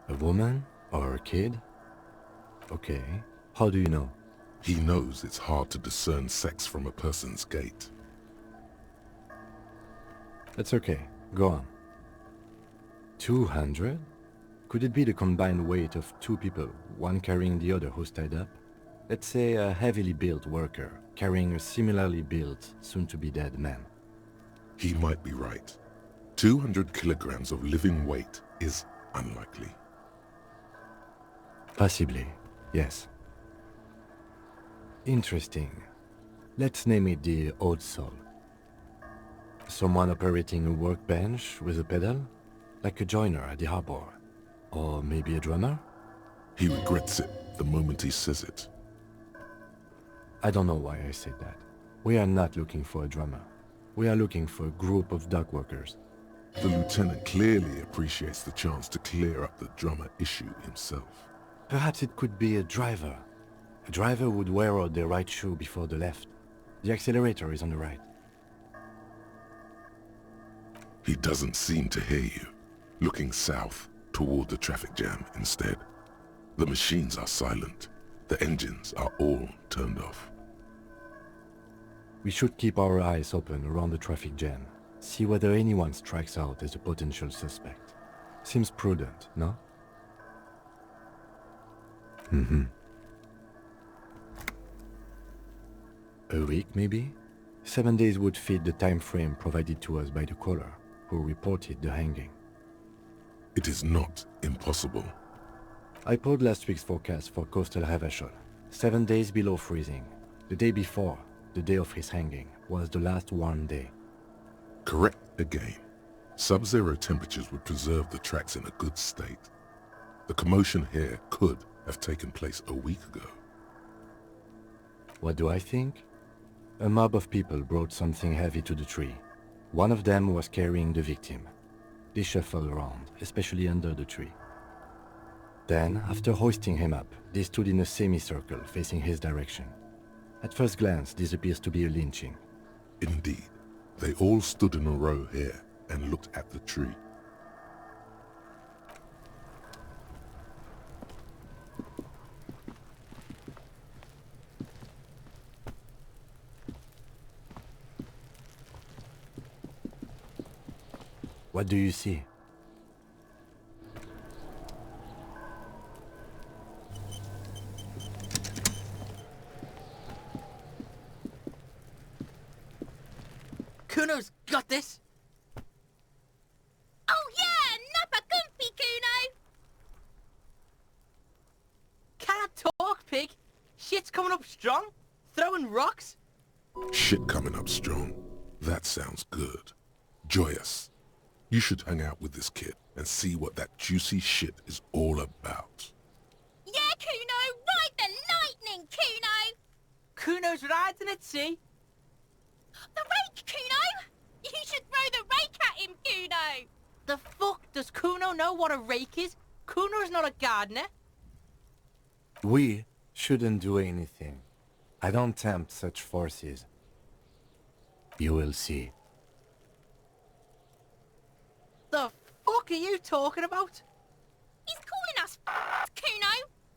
A woman or a kid? Okay. How do you know? He knows it's hard to discern sex from a person's gait. That's okay. Go on. 200? Could it be the combined weight of 2 people, one carrying the other who's tied up? Let's say a heavily built worker carrying a similarly built, soon-to-be-dead man. He might be right. 200 kilograms of living weight is unlikely. Possibly, yes. Interesting. Let's name it the odd soul. Someone operating a workbench with a pedal? Like a joiner at the harbor? Or maybe a drummer? He regrets it the moment he says it. I don't know why I said that. We are not looking for a drummer. We are looking for a group of dock workers. The lieutenant clearly appreciates the chance to clear up the drummer issue himself. Perhaps it could be a driver. A driver would wear out their right shoe before the left. The accelerator is on the right. He doesn't seem to hear you, looking south toward the traffic jam instead. The machines are silent. The engines are all turned off. We should keep our eyes open around the traffic jam. See whether anyone strikes out as a potential suspect. Seems prudent, no? A week, maybe? 7 days would fit the time frame provided to us by the caller, who reported the hanging. It is not impossible. I pulled last week's forecast for coastal Havashol. 7 days below freezing. The day before, the day of his hanging, was the last warm day. Correct again. Sub-zero temperatures would preserve the tracks in a good state. The commotion here could have taken place a week ago. What do I think? A mob of people brought something heavy to the tree. One of them was carrying the victim. They shuffled around, especially under the tree. Then, after hoisting him up, they stood in a semicircle facing his direction. At first glance, this appears to be a lynching. Indeed. They all stood in a row here and looked at the tree. What do you see? got this. Oh yeah, nappa gumpy, Kuno! Can't talk, pig. Shit's coming up strong. Throwing rocks. Shit coming up strong. That sounds good. Joyous. You should hang out with this kid and see what that juicy shit is all about. Yeah, Kuno! Ride the lightning, Kuno! Kuno's riding at sea. The rake, Kuno! You should throw the rake at him, Kuno! The fuck does Kuno know what a rake is? Kuno's not a gardener. We shouldn't do anything. I don't tempt such forces. You will see. The fuck are you talking about? He's calling us Kuno!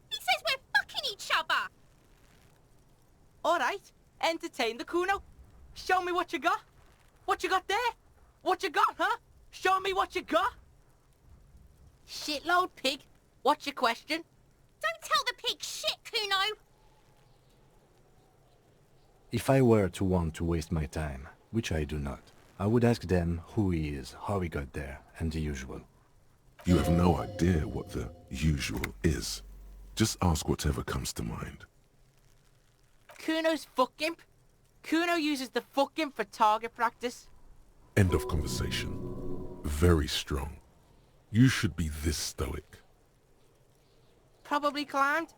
He says we're fucking each other! Alright, entertain the Kuno. Show me what you got. What you got there? What you got, huh? Show me what you got. Shitload, pig. What's your question? Don't tell the pig shit, Kuno! If I were to want to waste my time, which I do not, I would ask them who he is, how he got there, and the usual. You have no idea what the usual is. Just ask whatever comes to mind. Kuno's fuck imp. Kuno uses the fuck imp for target practice. End of conversation. Very strong. You should be this stoic. Probably climbed.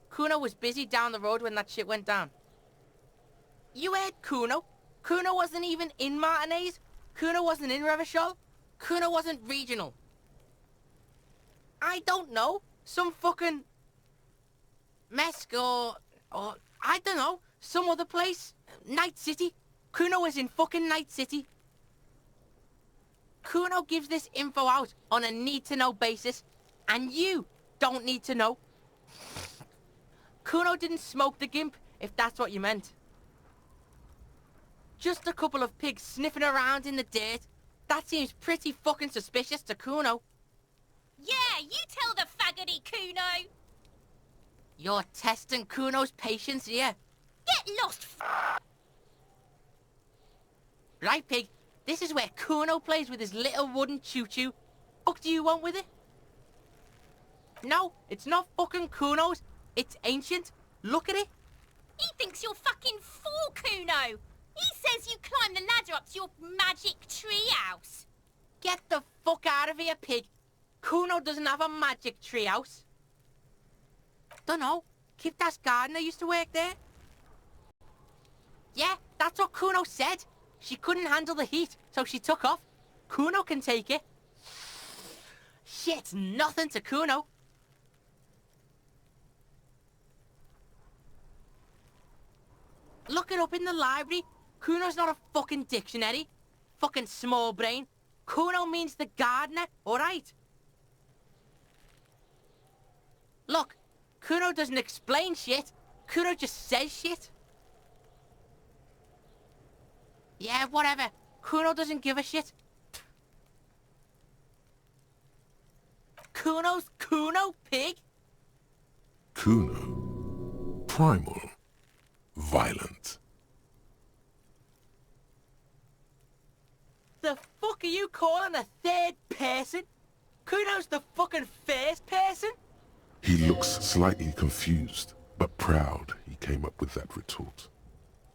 Kuno was busy down the road when that shit went down. You heard Kuno. Kuno wasn't even in Martinez. Kuno wasn't in Revachol. Kuno wasn't regional. I don't know. Some fucking... Mesk or I don't know. Some other place. Night City. Kuno was in fucking Night City. Kuno gives this info out on a need-to-know basis. And you don't need to know. Kuno didn't smoke the gimp, if that's what you meant. Just a couple of pigs sniffing around in the dirt. That seems pretty fucking suspicious to Kuno. Yeah, you tell the faggoty, Kuno! You're testing Kuno's patience here. Get lost, Right, pig. This is where Kuno plays with his little wooden choo-choo. What do you want with it? No, it's not fucking Kuno's. It's ancient. Look at it. He thinks you're fucking fool, Kuno! He says you climbed the ladder up to your magic treehouse. Get the fuck out of here, pig. Kuno doesn't have a magic treehouse. Dunno. Kipta's gardener used to work there. Yeah, that's what Kuno said. She couldn't handle the heat, so she took off. Kuno can take it. Shit's nothing to Kuno. Look it up in the library. Kuno's not a fucking dictionary. Fucking small brain. Kuno means the gardener, alright? Look, Kuno doesn't explain shit. Kuno just says shit. Yeah, whatever. Kuno doesn't give a shit. Kuno's Kuno, pig. Kuno. Primal. Violent. The fuck are you calling a third person? Kuno's the fucking first person? He looks slightly confused, but proud he came up with that retort.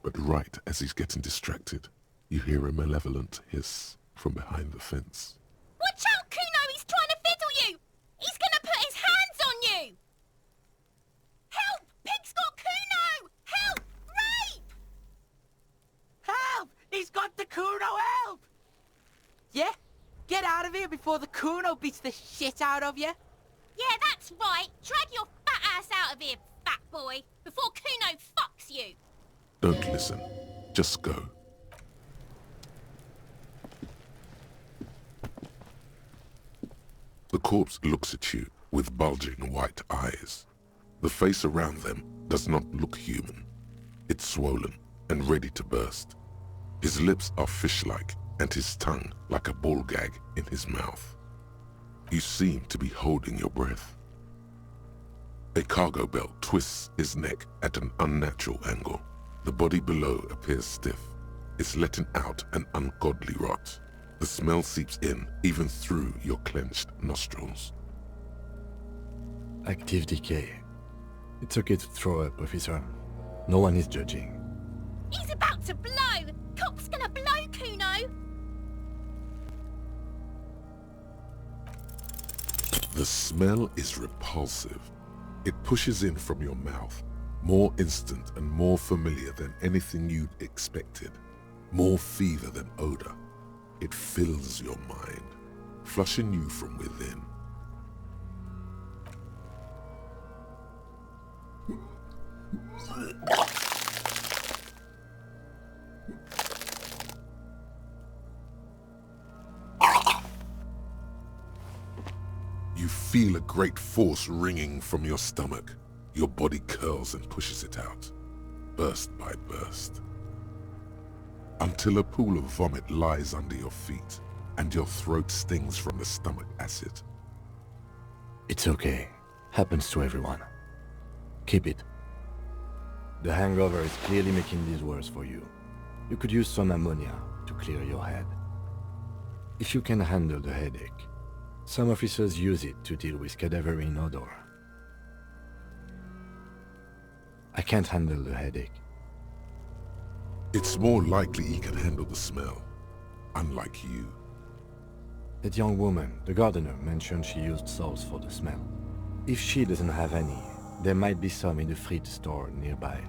But right as he's getting distracted, you hear a malevolent hiss from behind the fence. Watch out, Kuno! He's trying to fiddle you! He's gonna put his hands on you! Help! Pig's got Kuno! Help! Rape! Help! He's got the Kuno, help! Yeah? Get out of here before the Kuno beats the shit out of you. Yeah, that's right. Drag your fat ass out of here, fat boy, before Kuno fucks you. Don't listen. Just go. The corpse looks at you with bulging white eyes. The face around them does not look human. It's swollen and ready to burst. His lips are fish-like and his tongue like a ball gag in his mouth. You seem to be holding your breath. A cargo belt twists his neck at an unnatural angle. The body below appears stiff. It's letting out an ungodly rot. The smell seeps in, even through your clenched nostrils. Active decay. It's okay to throw up, officer. No one is judging. He's about to blow! Cop's gonna blow, Kuno! The smell is repulsive. It pushes in from your mouth, more instant and more familiar than anything you'd expected. More fever than odor. It fills your mind, flushing you from within. You feel a great force ringing from your stomach. Your body curls and pushes it out, burst by burst, until a pool of vomit lies under your feet and your throat stings from the stomach acid. It's okay. Happens to everyone. Keep it. The hangover is clearly making this worse for you. You could use some ammonia to clear your head. If you can handle the headache, some officers use it to deal with cadaverine odor. I can't handle the headache. It's more likely he can handle the smell, unlike you. That young woman, the gardener, mentioned she used salts for the smell. If she doesn't have any, there might be some in the fruit store nearby.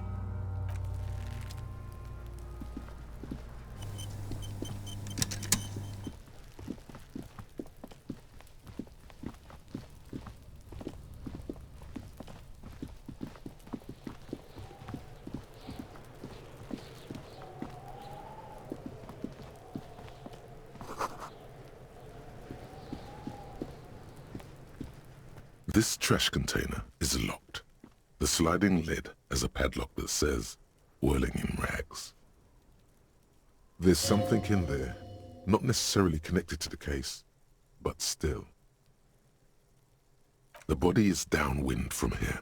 This trash container is locked. The sliding lid has a padlock that says, "Whirling in rags." There's something in there, not necessarily connected to the case, but still. The body is downwind from here.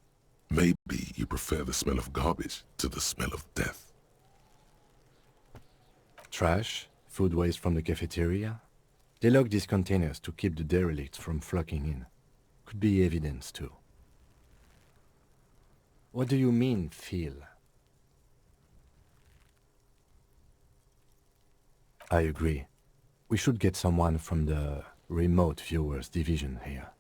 Maybe you prefer the smell of garbage to the smell of death. Trash, food waste from the cafeteria. They lock these containers to keep the derelicts from flocking in. Could be evidence too. What do you mean, feel? I agree. We should get someone from the remote viewers division here.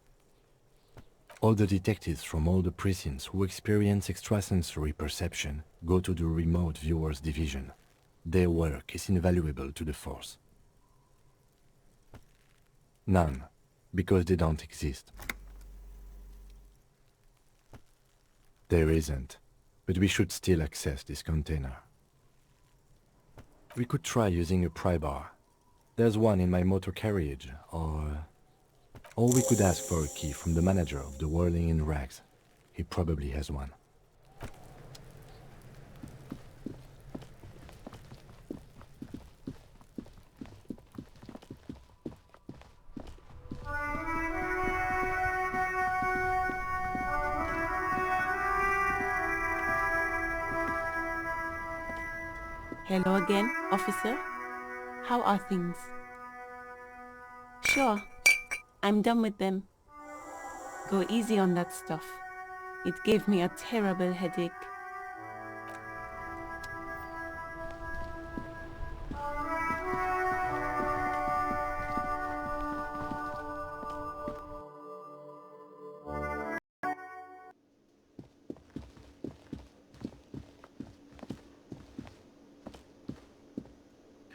All the detectives from all the precincts who experience extrasensory perception go to the remote viewers division. Their work is invaluable to the force. None, because they don't exist. There isn't, but we should still access this container. We could try using a pry bar. There's one in my motor carriage, or we could ask for a key from the manager of the Whirling in Rags. He probably has one. Hello again, officer. How are things? Sure, I'm done with them. Go easy on that stuff. It gave me a terrible headache.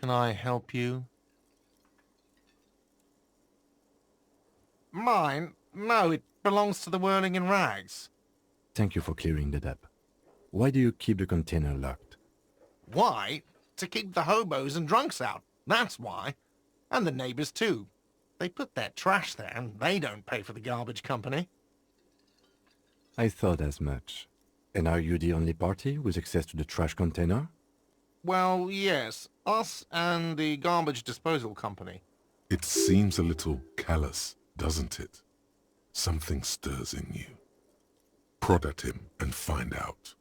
Can I help you? Mine? No, it belongs to the Whirling in Rags. Thank you for clearing that up. Why do you keep the container locked? Why? To keep the hobos and drunks out. That's why. And the neighbors too. They put their trash there and they don't pay for the garbage company. I thought as much. And are you the only party with access to the trash container? Well, yes. Us and the garbage disposal company. It seems a little callous, doesn't it? Something stirs in you. Prod at him and find out.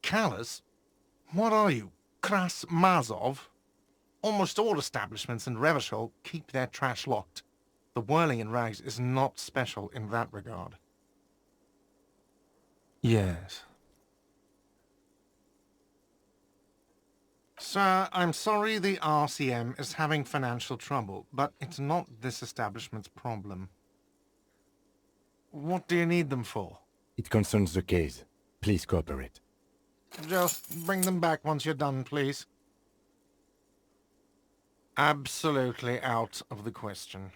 Callous? What are you, Kras Mazov? Almost all establishments in Revachol keep their trash locked. The whirling in rags is not special in that regard. Yes. Sir, I'm sorry the RCM is having financial trouble, but it's not this establishment's problem. What do you need them for? It concerns the case. Please cooperate. Just bring them back once you're done, please. Absolutely out of the question.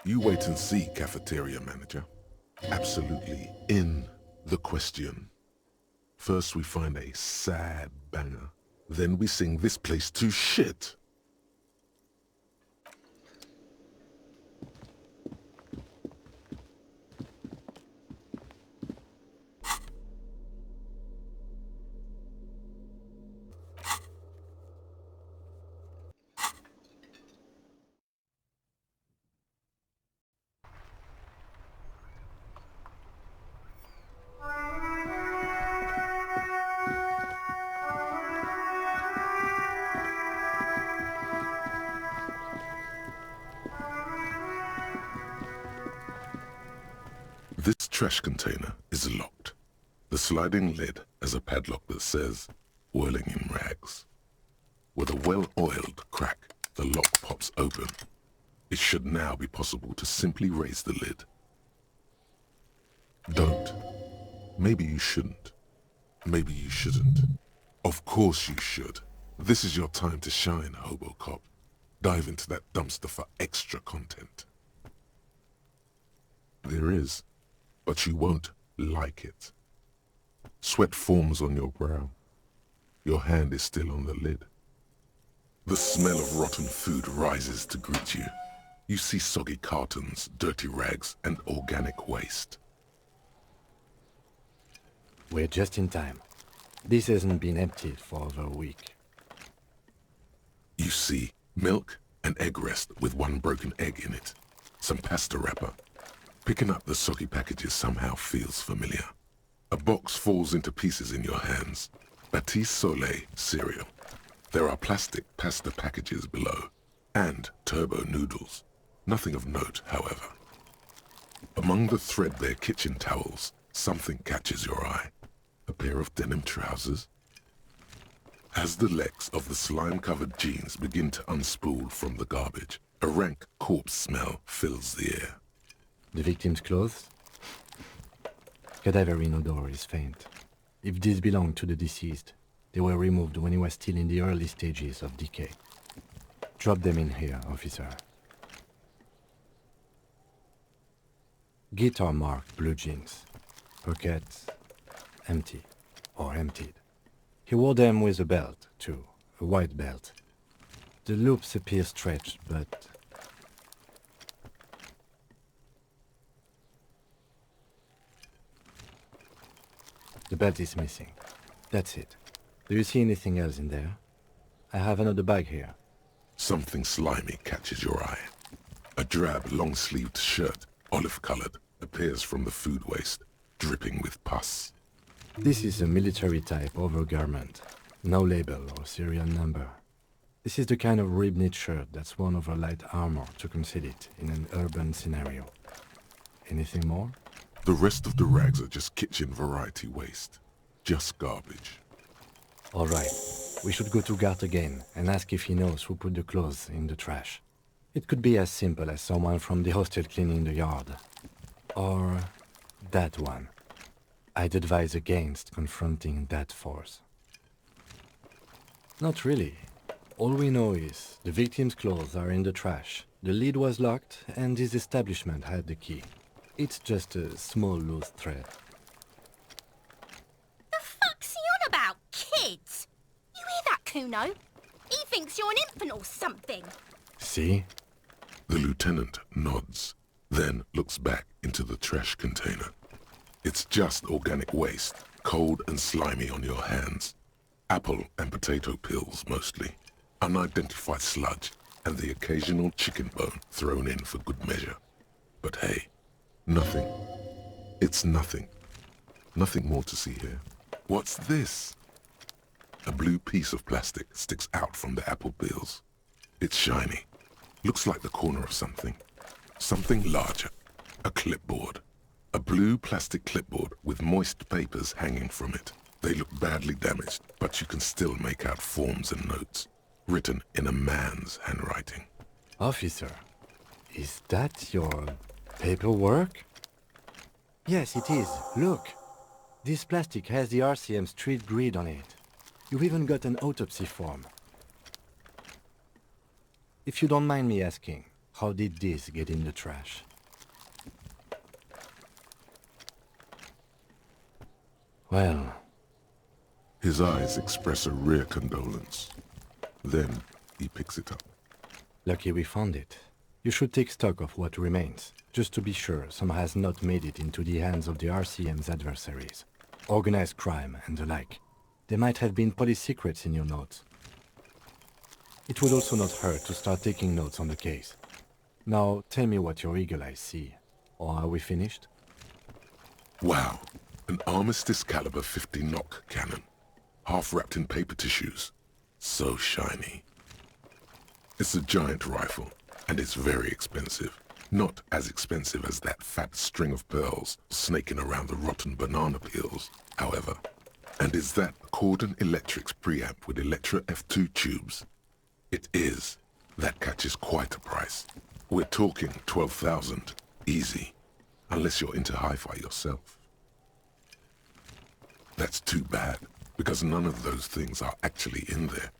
You wait and see, cafeteria manager. Absolutely in the question. First we find a sad banger. Then we sing this place to shit. This trash container is locked. The sliding lid has a padlock that says, whirling in rags. With a well-oiled crack, the lock pops open. It should now be possible to simply raise the lid. Don't. Maybe you shouldn't. Maybe you shouldn't. Of course you should. This is your time to shine, Hobocop. Dive into that dumpster for extra content. There is. But you won't like it. Sweat forms on your brow. Your hand is still on the lid. The smell of rotten food rises to greet you. You see soggy cartons, dirty rags, and organic waste. We're just in time. This hasn't been emptied for over a week. You see milk and egg rest with one broken egg in it. Some pasta wrapper. Picking up the soggy packages somehow feels familiar. A box falls into pieces in your hands. Batiste Soleil cereal. There are plastic pasta packages below. And turbo noodles. Nothing of note, however. Among the threadbare kitchen towels, something catches your eye. A pair of denim trousers. As the legs of the slime-covered jeans begin to unspool from the garbage, a rank corpse smell fills the air. The victim's clothes? Cadaverine odor is faint. If these belong to the deceased, they were removed when he was still in the early stages of decay. Drop them in here, officer. Guitar-marked blue jeans. Pockets empty or emptied. He wore them with a belt, too, a white belt. The loops appear stretched, but the belt is missing. That's it. Do you see anything else in there? I have another bag here. Something slimy catches your eye. A drab, long-sleeved shirt, olive-colored, appears from the food waste, dripping with pus. This is a military-type overgarment. No label or serial number. This is the kind of rib-knit shirt that's worn over light armor to conceal it in an urban scenario. Anything more? The rest of the rags are just kitchen variety waste. Just garbage. All right. We should go to Gart again and ask if he knows who put the clothes in the trash. It could be as simple as someone from the hostel cleaning the yard. Or that one. I'd advise against confronting that force. Not really. All we know is the victim's clothes are in the trash, the lid was locked, and his establishment had the key. It's just a small loose thread. The fuck's he on about, kids? You hear that, Kuno? He thinks you're an infant or something. See? The lieutenant nods, then looks back into the trash container. It's just organic waste, cold and slimy on your hands. Apple and potato peels, mostly. Unidentified sludge, and the occasional chicken bone thrown in for good measure. But hey, nothing. It's nothing. Nothing more to see here. What's this? A blue piece of plastic sticks out from the apple peels. It's shiny. Looks like the corner of something. Something larger. A clipboard. A blue plastic clipboard with moist papers hanging from it. They look badly damaged, but you can still make out forms and notes, written in a man's handwriting. Officer, is that your paperwork? Yes, it is. Look. This plastic has the RCM street grid on it. You've even got an autopsy form. If you don't mind me asking, how did this get in the trash? Well... His eyes express a rare condolence. Then he picks it up. Lucky we found it. You should take stock of what remains, just to be sure some has not made it into the hands of the RCM's adversaries. Organized crime and the like. There might have been police secrets in your notes. It would also not hurt to start taking notes on the case. Now, tell me what your eagle eyes see. Or are we finished? Wow, an Armistice caliber 50 knock cannon. Half wrapped in paper tissues. So shiny. It's a giant rifle, and it's very expensive. Not as expensive as that fat string of pearls snaking around the rotten banana peels, however. And is that Cordon Electric's preamp with Electra F2 tubes? It is. That catches quite a price. We're talking 12,000, easy. Unless you're into hi-fi yourself. That's too bad, because none of those things are actually in there.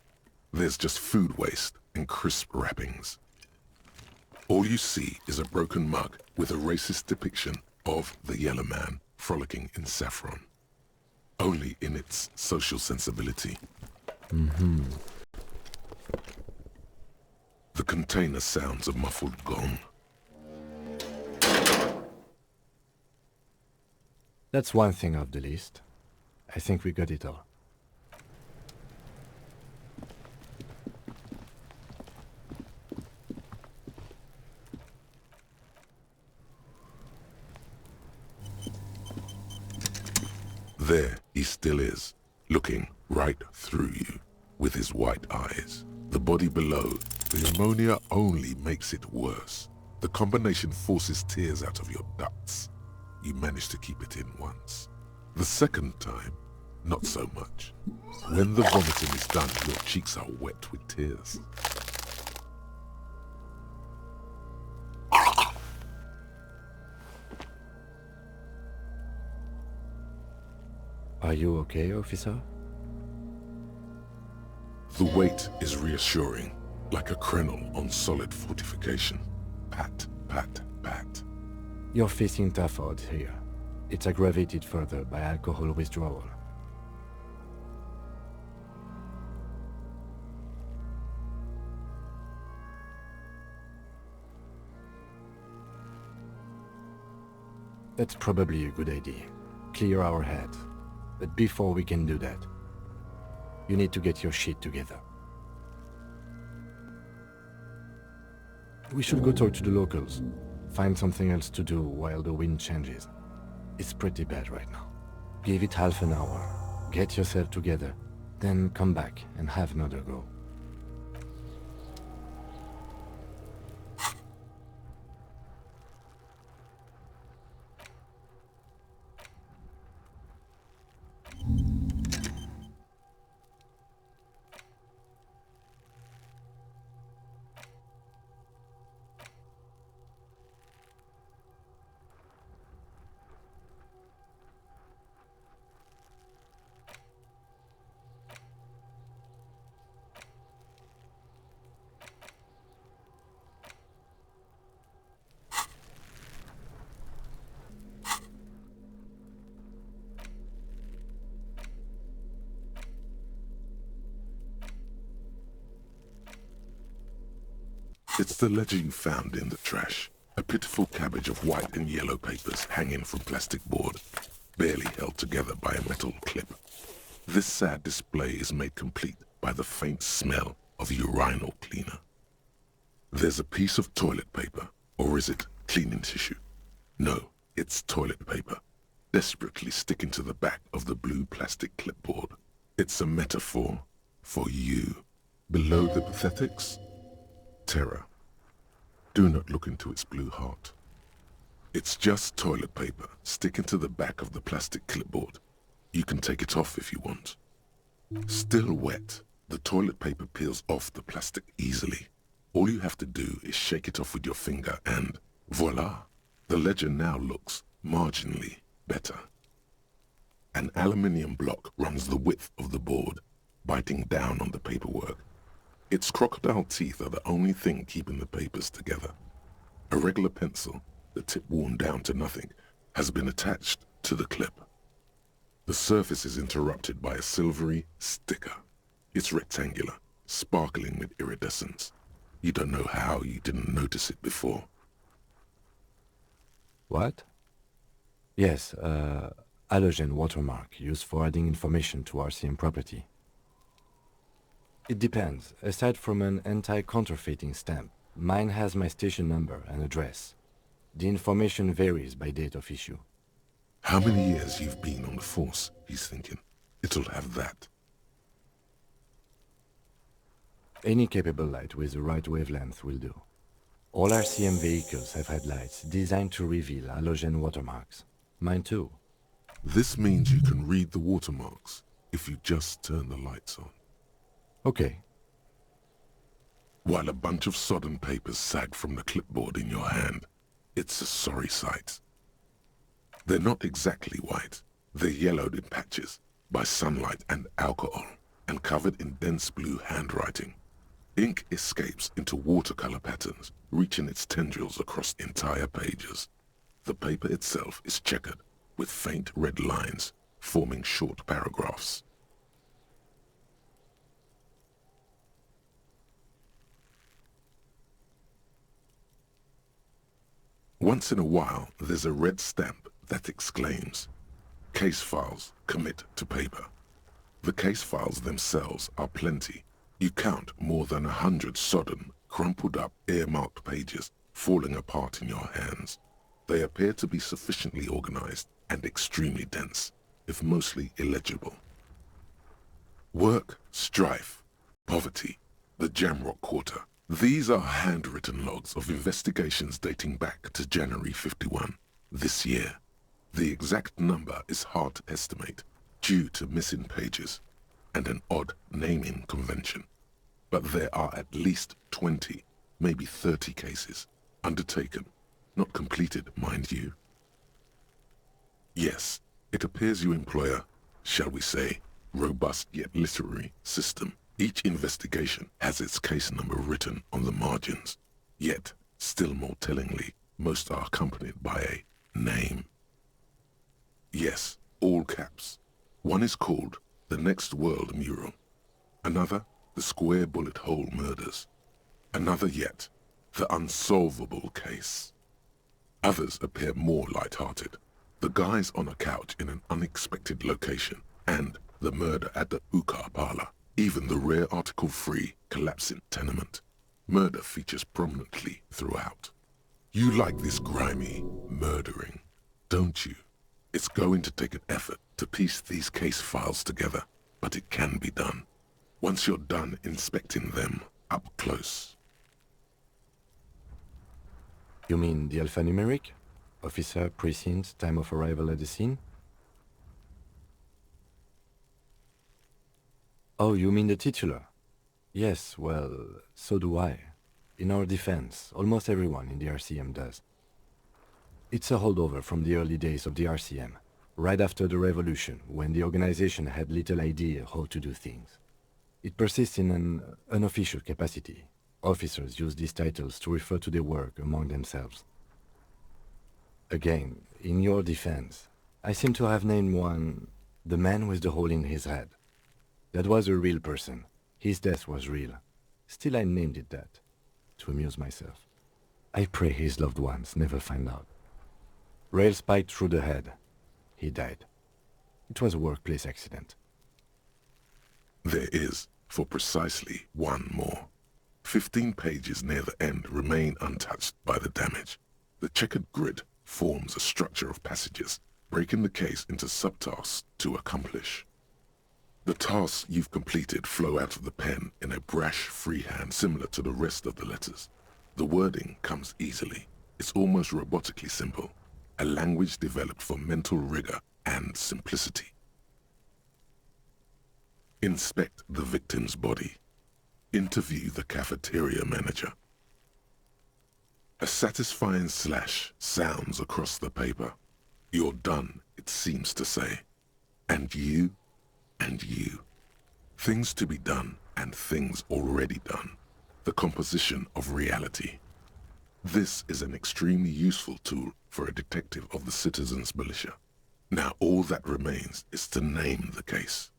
There's just food waste and crisp wrappings. All you see is a broken mug with a racist depiction of the yellow man frolicking in saffron. Only in its social sensibility. Mm-hmm. The container sounds a muffled gong. That's one thing off the list. I think we got it all. There he still is, looking right through you with his white eyes. The body below, the ammonia only makes it worse. The combination forces tears out of your ducts. You manage to keep it in once. The second time, not so much. When the vomiting is done, your cheeks are wet with tears. Are you okay, officer? The weight is reassuring, like a krenel on solid fortification. Pat, pat, pat. You're facing tough odds here. It's aggravated further by alcohol withdrawal. That's probably a good idea. Clear our heads. But before we can do that, you need to get your shit together. We should go talk to the locals. Find something else to do while the wind changes. It's pretty bad right now. Give it half an hour. Get yourself together. Then come back and have another go. It's the ledger you found in the trash. A pitiful cabbage of white and yellow papers hanging from plastic board, barely held together by a metal clip. This sad display is made complete by the faint smell of urinal cleaner. There's a piece of toilet paper, or is it cleaning tissue? No, it's toilet paper. desperately sticking to the back of the blue plastic clipboard. It's a metaphor for you. Below the pathetics, terror. Do not look into its blue heart. It's just toilet paper sticking to the back of the plastic clipboard. You can take it off if you want. Still wet, the toilet paper peels off the plastic easily. All you have to do is shake it off with your finger and voila! The ledger now looks marginally better. An aluminium block runs the width of the board, biting down on the paperwork. Its crocodile teeth are the only thing keeping the papers together. A regular pencil, the tip worn down to nothing, has been attached to the clip. The surface is interrupted by a silvery sticker. It's rectangular, sparkling with iridescence. You don't know how you didn't notice it before. What? Yes, halogen watermark used for adding information to RCM property. It depends. Aside from an anti-counterfeiting stamp, mine has my station number and address. The information varies by date of issue. How many years you've been on the force, he's thinking. It'll have that. Any capable light with the right wavelength will do. All RCM vehicles have headlights designed to reveal halogen watermarks. Mine too. This means you can read the watermarks if you just turn the lights on. Okay. While a bunch of sodden papers sag from the clipboard in your hand, it's a sorry sight. They're not exactly white. They're yellowed in patches by sunlight and alcohol and covered in dense blue handwriting. Ink escapes into watercolor patterns, reaching its tendrils across entire pages. The paper itself is checkered with faint red lines, forming short paragraphs. Once in a while, there's a red stamp that exclaims, "Case files commit to paper." The case files themselves are plenty. You count more than 100 sodden, crumpled up, earmarked pages falling apart in your hands. They appear to be sufficiently organized and extremely dense, if mostly illegible. Work, strife, poverty, the Jamrock Quarter. These are handwritten logs of investigations dating back to January 51, this year. The exact number is hard to estimate due to missing pages and an odd naming convention. But there are at least 20, maybe 30 cases undertaken, not completed, mind you. Yes, it appears you employ a, shall we say, robust yet literary system. Each investigation has its case number written on the margins, yet, still more tellingly, most are accompanied by a name. Yes, all caps. One is called The Next World Mural. Another, The Square Bullet Hole Murders. Another yet, The Unsolvable Case. Others appear more light-hearted. The guys on a couch in an unexpected location, and The Murder at the Hookah Parlor. Even the rare article-free collapsing tenement. Murder features prominently throughout. You like this grimy murdering, don't you? It's going to take an effort to piece these case files together, but it can be done. Once you're done inspecting them up close. You mean the alphanumeric? Officer, precinct, time of arrival at the scene? Oh, you mean the titular? Yes, well, so do I. In our defense, almost everyone in the RCM does. It's a holdover from the early days of the RCM, right after the revolution, when the organization had little idea how to do things. It persists in an unofficial capacity. Officers use these titles to refer to their work among themselves. Again, in your defense, I seem to have named one the man with the hole in his head. That was a real person. His death was real. Still I named it that, to amuse myself. I pray his loved ones never find out. Rail spiked through the head. He died. It was a workplace accident. There is, for precisely one more. 15 pages near the end remain untouched by the damage. The checkered grid forms a structure of passages, breaking the case into subtasks to accomplish. The tasks you've completed flow out of the pen in a brash freehand similar to the rest of the letters. The wording comes easily. It's almost robotically simple, a language developed for mental rigor and simplicity. Inspect the victim's body. Interview the cafeteria manager. A satisfying slash sounds across the paper. You're done, it seems to say. And you, and you. Things to be done and things already done. The composition of reality. This is an extremely useful tool for a detective of the citizens' militia. Now all that remains is to name the case.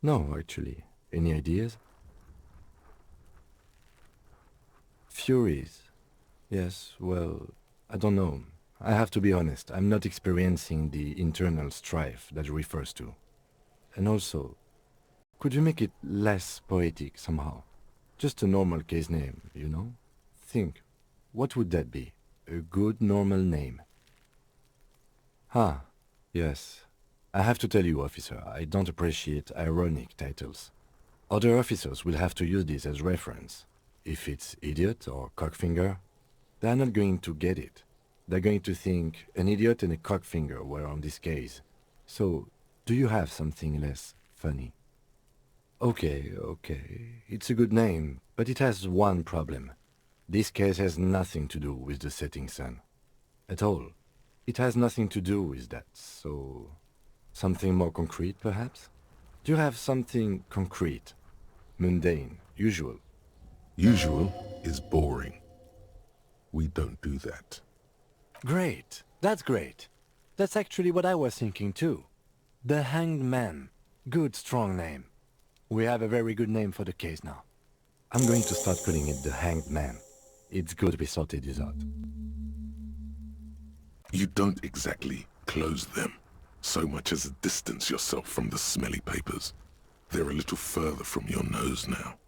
No, actually. Any ideas? Furies. Yes, well, I don't know. I have to be honest, I'm not experiencing the internal strife that it refers to. And also, could you make it less poetic somehow? Just a normal case name, you know? Think, what would that be? A good normal name. Ah, yes. I have to tell you, officer, I don't appreciate ironic titles. Other officers will have to use this as reference. If it's idiot or cockfinger, they're not going to get it. They're going to think an idiot and a cockfinger were on this case. So, do you have something less funny? Okay, it's a good name, but it has one problem. This case has nothing to do with the setting sun. At all. It has nothing to do with that, so... something more concrete, perhaps? Do you have something concrete? Mundane, usual? Usual is boring. We don't do that. Great. That's great. That's actually what I was thinking too. The Hanged Man. Good, strong name. We have a very good name for the case now. I'm going to start calling it the Hanged Man. It's good we sorted this out. You don't exactly close them, so much as distance yourself from the smelly papers. They're a little further from your nose now.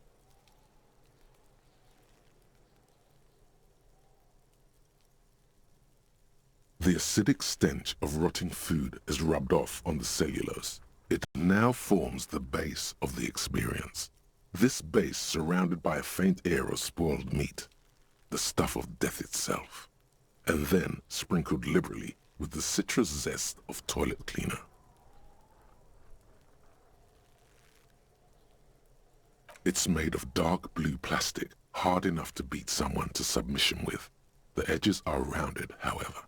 The acidic stench of rotting food is rubbed off on the cellulose. It now forms the base of the experience. This base surrounded by a faint air of spoiled meat, the stuff of death itself, and then sprinkled liberally with the citrus zest of toilet cleaner. It's made of dark blue plastic, hard enough to beat someone to submission with. The edges are rounded, however.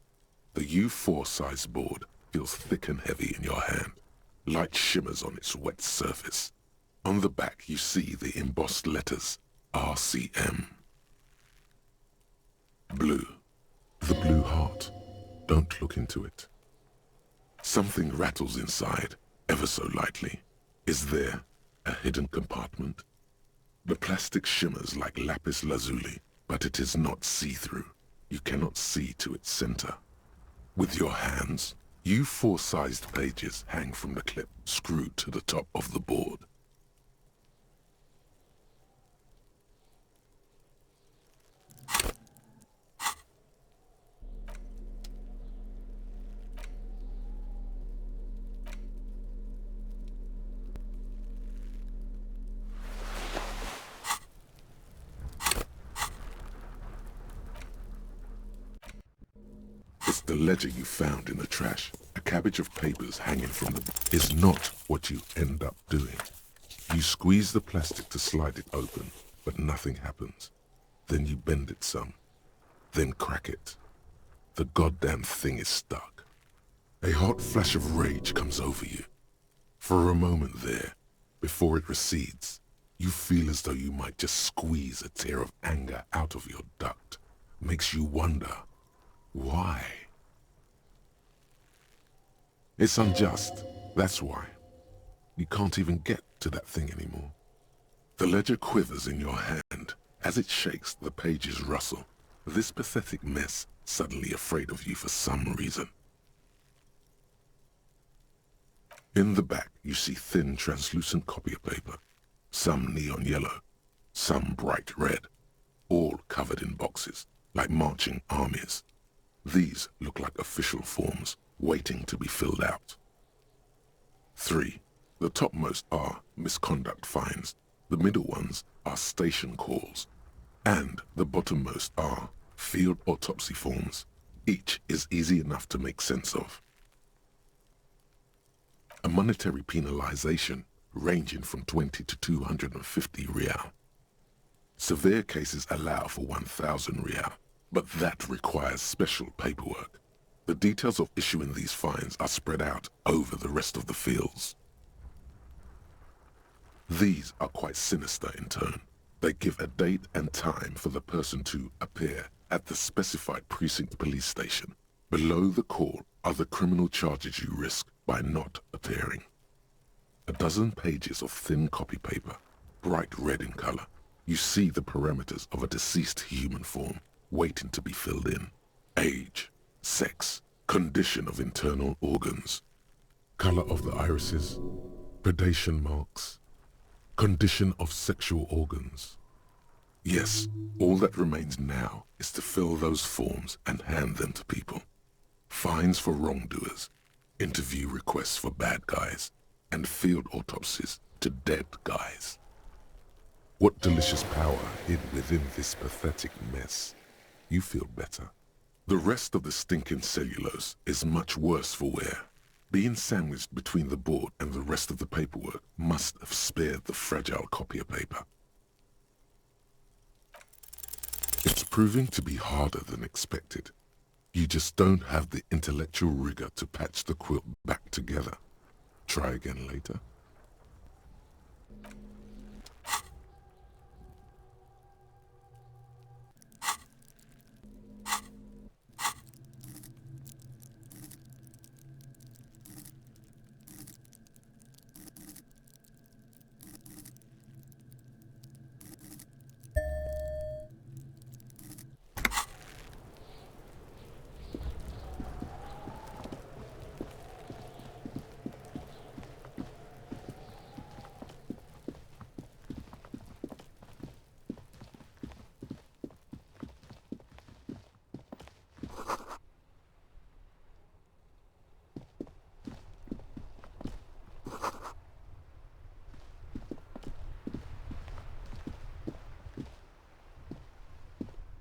The U4 size board feels thick and heavy in your hand. Light shimmers on its wet surface. On the back you see the embossed letters, RCM. Blue. The blue heart. Don't look into it. Something rattles inside, ever so lightly. Is there a hidden compartment? The plastic shimmers like lapis lazuli, but it is not see-through. You cannot see to its center. With your hands, U4-sized pages hang from the clip screwed to the top of the board. It's the ledger you found in the trash. A cabbage of papers hanging from them is not what you end up doing. You squeeze the plastic to slide it open, but nothing happens. Then you bend it some, then crack it. The goddamn thing is stuck. A hot flash of rage comes over you. For a moment there, before it recedes, you feel as though you might just squeeze a tear of anger out of your duct. Makes you wonder, why? It's unjust, that's why. You can't even get to that thing anymore. The ledger quivers in your hand. As it shakes, the pages rustle. This pathetic mess suddenly afraid of you for some reason. In the back, you see thin, translucent copier paper. Some neon yellow, some bright red, all covered in boxes, like marching armies. These look like official forms waiting to be filled out. 3. The topmost are misconduct fines, the middle ones are station calls, and the bottommost are field autopsy forms. Each is easy enough to make sense of. A monetary penalization ranging from 20 to 250 real. Severe cases allow for 1,000 real, but that requires special paperwork. The details of issuing these fines are spread out over the rest of the fields. These are quite sinister in tone. They give a date and time for the person to appear at the specified precinct police station. Below the call are the criminal charges you risk by not appearing. A dozen pages of thin copy paper, bright red in color. You see the parameters of a deceased human form waiting to be filled in. Age, sex, condition of internal organs, color of the irises, predation marks, condition of sexual organs. Yes, all that remains now is to fill those forms and hand them to people. Fines for wrongdoers, interview requests for bad guys, and field autopsies to dead guys. What delicious power hid within this pathetic mess. You feel better. The rest of the stinking cellulose is much worse for wear. Being sandwiched between the board and the rest of the paperwork must have spared the fragile copier paper. It's proving to be harder than expected. You just don't have the intellectual rigor to patch the quilt back together. Try again later.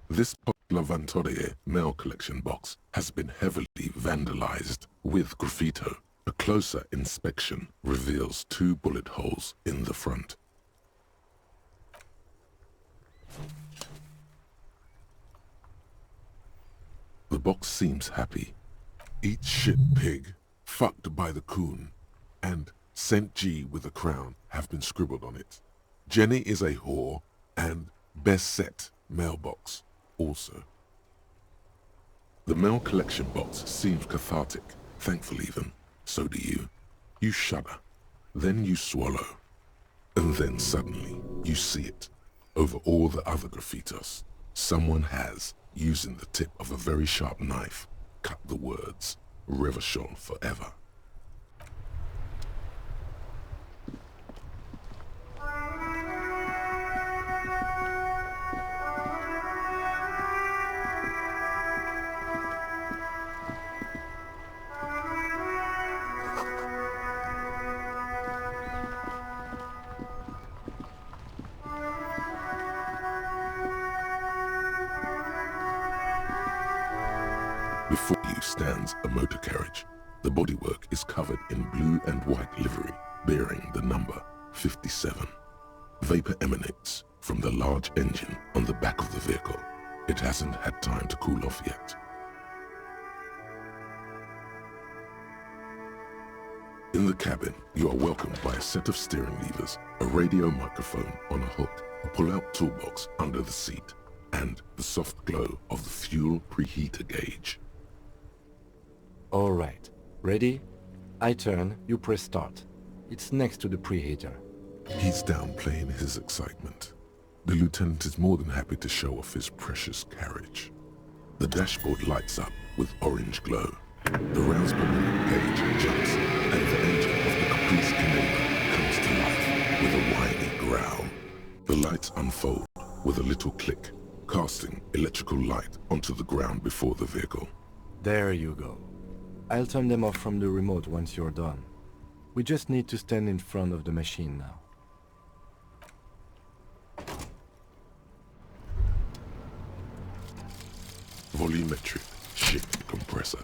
This popular Vantorie mail collection box has been heavily vandalized with graffito. A closer inspection reveals 2 bullet holes in the front. The box seems happy. Eat shit pig, fucked by the coon, and St. G with a crown have been scribbled on it. Jenny is a whore, and best set mailbox also. The mail collection box seems cathartic, thankful even. So do you. You shudder, then you swallow, and then suddenly you see it. Over all the other graffitos, someone has, using the tip of a very sharp knife, cut the words, Revachol forever. Before you stands a motor carriage. The bodywork is covered in blue and white livery, bearing the number 57. Vapor emanates from the large engine on the back of the vehicle. It hasn't had time to cool off yet. In the cabin, you are welcomed by a set of steering levers, a radio microphone on a hook, a pull-out toolbox under the seat, and the soft glow of the fuel preheater gauge. All right. Ready? I turn, you press start. It's next to the preheater. He's downplaying his excitement. The lieutenant is more than happy to show off his precious carriage. The dashboard lights up with orange glow. The rounds per minute gauge jumps, and the engine of the Caprice Canada comes to life with a whiny growl. The lights unfold with a little click, casting electrical light onto the ground before the vehicle. There you go. I'll turn them off from the remote once you're done. We just need to stand in front of the machine now. Volumetric ship compressor.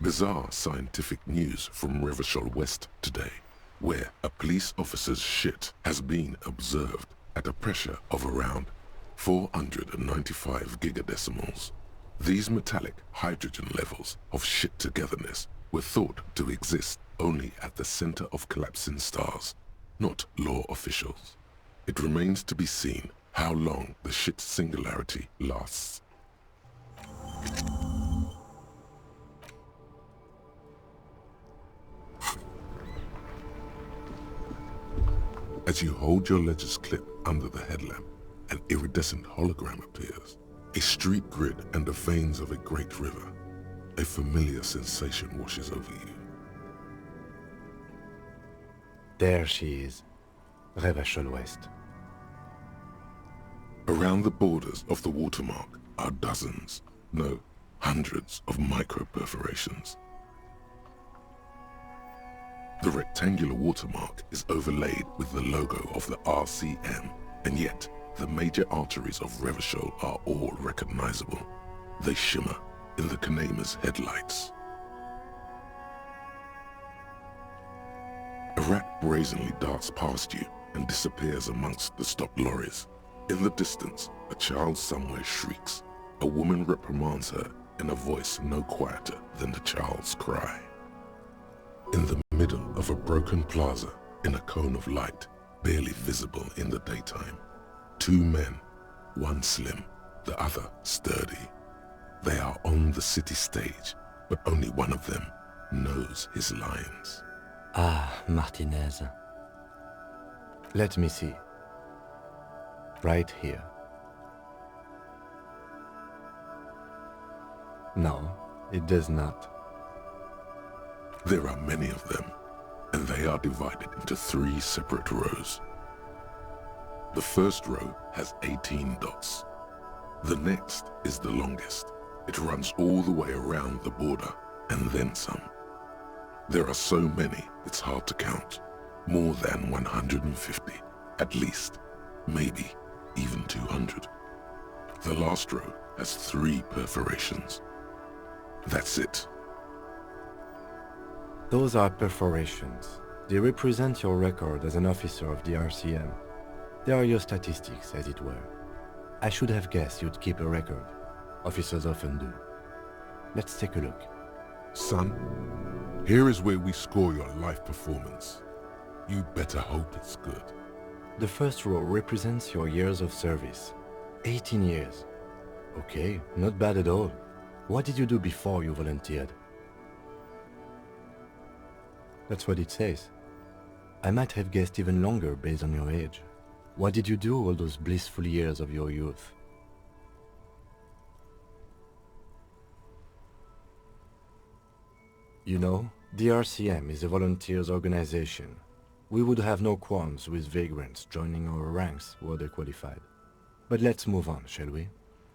Bizarre scientific news from Revachol West today, where a police officer's shit has been observed at a pressure of around 495 gigadecimals. These metallic hydrogen levels of shit togetherness were thought to exist only at the center of collapsing stars, not law officials. It remains to be seen how long the shit singularity lasts. As you hold your ledger's clip under the headlamp, an iridescent hologram appears. A street grid and the veins of a great river. A familiar sensation washes over you. There she is, Revachol West. Around the borders of the watermark are dozens, no, hundreds of micro-perforations. The rectangular watermark is overlaid with the logo of the RCM, and yet the major arteries of Revachol are all recognizable. They shimmer in the Kanema's headlights. A rat brazenly darts past you and disappears amongst the stopped lorries. In the distance, a child somewhere shrieks. A woman reprimands her in a voice no quieter than the child's cry. In the middle of a broken plaza, in a cone of light, barely visible in the daytime, two men, one slim, the other sturdy. They are on the city stage, but only one of them knows his lines. Ah, Martinez. Let me see. Right here. No, it does not. There are many of them, and they are divided into 3 separate rows. The first row has 18 dots. The next is the longest. It runs all the way around the border, and then some. There are so many, it's hard to count. More than 150, at least, maybe even 200. The last row has 3 perforations. That's it. Those are perforations. They represent your record as an officer of the RCM. They are your statistics, as it were. I should have guessed you'd keep a record. Officers often do. Let's take a look. Son, here is where we score your life performance. You better hope it's good. The first row represents your years of service. 18 years. Okay, not bad at all. What did you do before you volunteered? That's what it says. I might have guessed even longer based on your age. What did you do all those blissful years of your youth? You know, the RCM is a volunteers organization. We would have no qualms with vagrants joining our ranks were they qualified. But let's move on, shall we?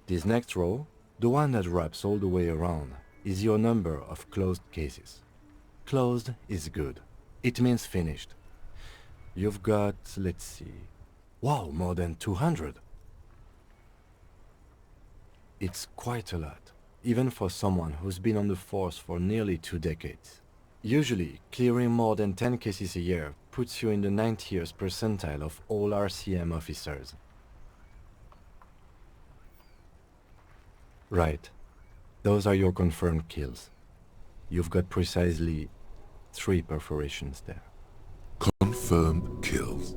This next row, the one that wraps all the way around, is your number of closed cases. Closed is good. It means finished. You've got, let's see... Wow, more than 200! It's quite a lot, even for someone who's been on the force for nearly 2 decades. Usually, clearing more than 10 cases a year puts you in the 90th percentile of all RCM officers. Right. Those are your confirmed kills. You've got precisely 3 perforations there. Confirmed kills.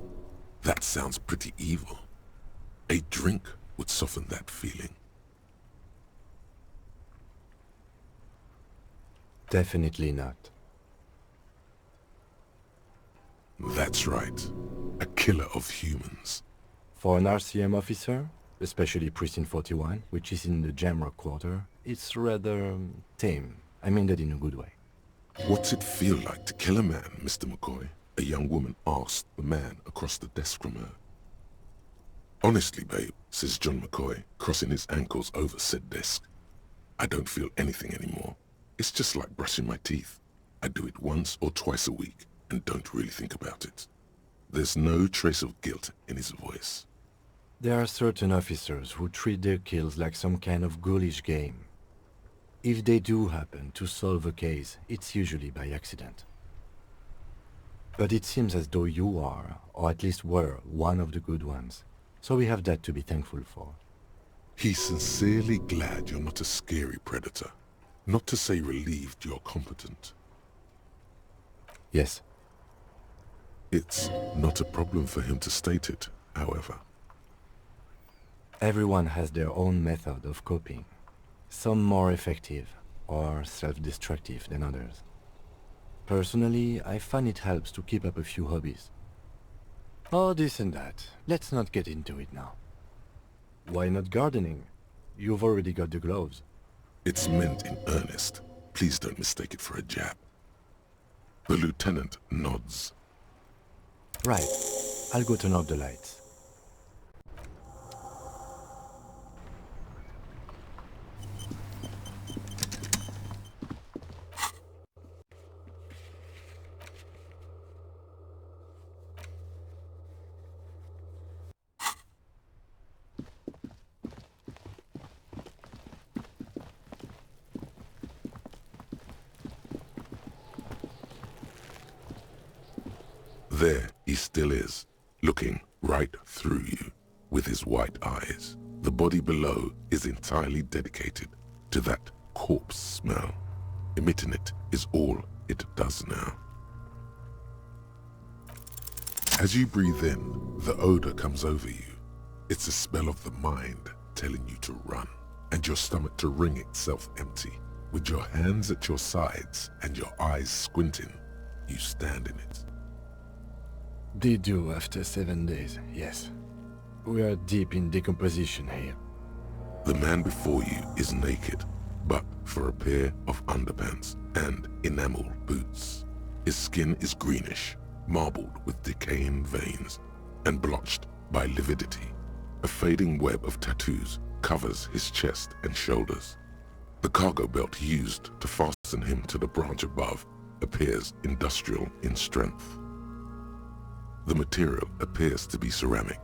That sounds pretty evil. A drink would soften that feeling. Definitely not. That's right. A killer of humans. For an RCM officer, especially Precinct 41, which is in the Jamrock quarter, it's rather tame. I mean that in a good way. What's it feel like to kill a man, Mr. McCoy? A young woman asked the man across the desk from her. Honestly, babe, says John McCoy, crossing his ankles over said desk. I don't feel anything anymore. It's just like brushing my teeth. I do it once or twice a week and don't really think about it. There's no trace of guilt in his voice. There are certain officers who treat their kills like some kind of ghoulish game. If they do happen to solve a case, it's usually by accident. But it seems as though you are, or at least were, one of the good ones. So we have that to be thankful for. He's sincerely glad you're not a scary predator. Not to say relieved you're competent. Yes. It's not a problem for him to state it, however. Everyone has their own method of coping. Some more effective or self-destructive than others. Personally, I find it helps to keep up a few hobbies. Oh, this and that. Let's not get into it now. Why not gardening? You've already got the gloves. It's meant in earnest. Please don't mistake it for a jab. The lieutenant nods. Right. I'll go turn off the lights. There he still is, looking right through you with his white eyes. The body below is entirely dedicated to that corpse smell. Emitting it is all it does now. As you breathe in, the odor comes over you. It's a smell of the mind telling you to run, and your stomach to wring itself empty. With your hands at your sides and your eyes squinting, you stand in it. They do after 7 days, yes. We are deep in decomposition here. The man before you is naked, but for a pair of underpants and enamel boots. His skin is greenish, marbled with decaying veins, and blotched by lividity. A fading web of tattoos covers his chest and shoulders. The cargo belt used to fasten him to the branch above appears industrial in strength. The material appears to be ceramic.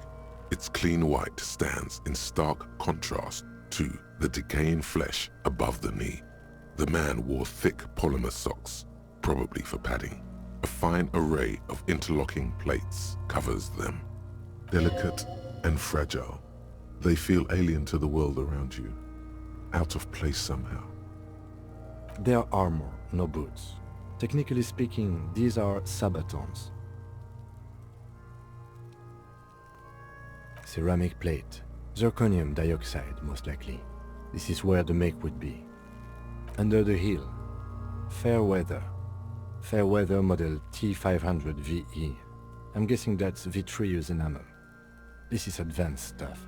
Its clean white stands in stark contrast to the decaying flesh above the knee. The man wore thick polymer socks, probably for padding. A fine array of interlocking plates covers them. Delicate and fragile, they feel alien to the world around you, out of place somehow. They're armor, no boots. Technically speaking, these are sabatons. Ceramic plate. Zirconium dioxide, most likely. This is where the make would be. Under the heel. Fair weather. Fair weather model T500 VE. I'm guessing that's vitreous enamel. This is advanced stuff.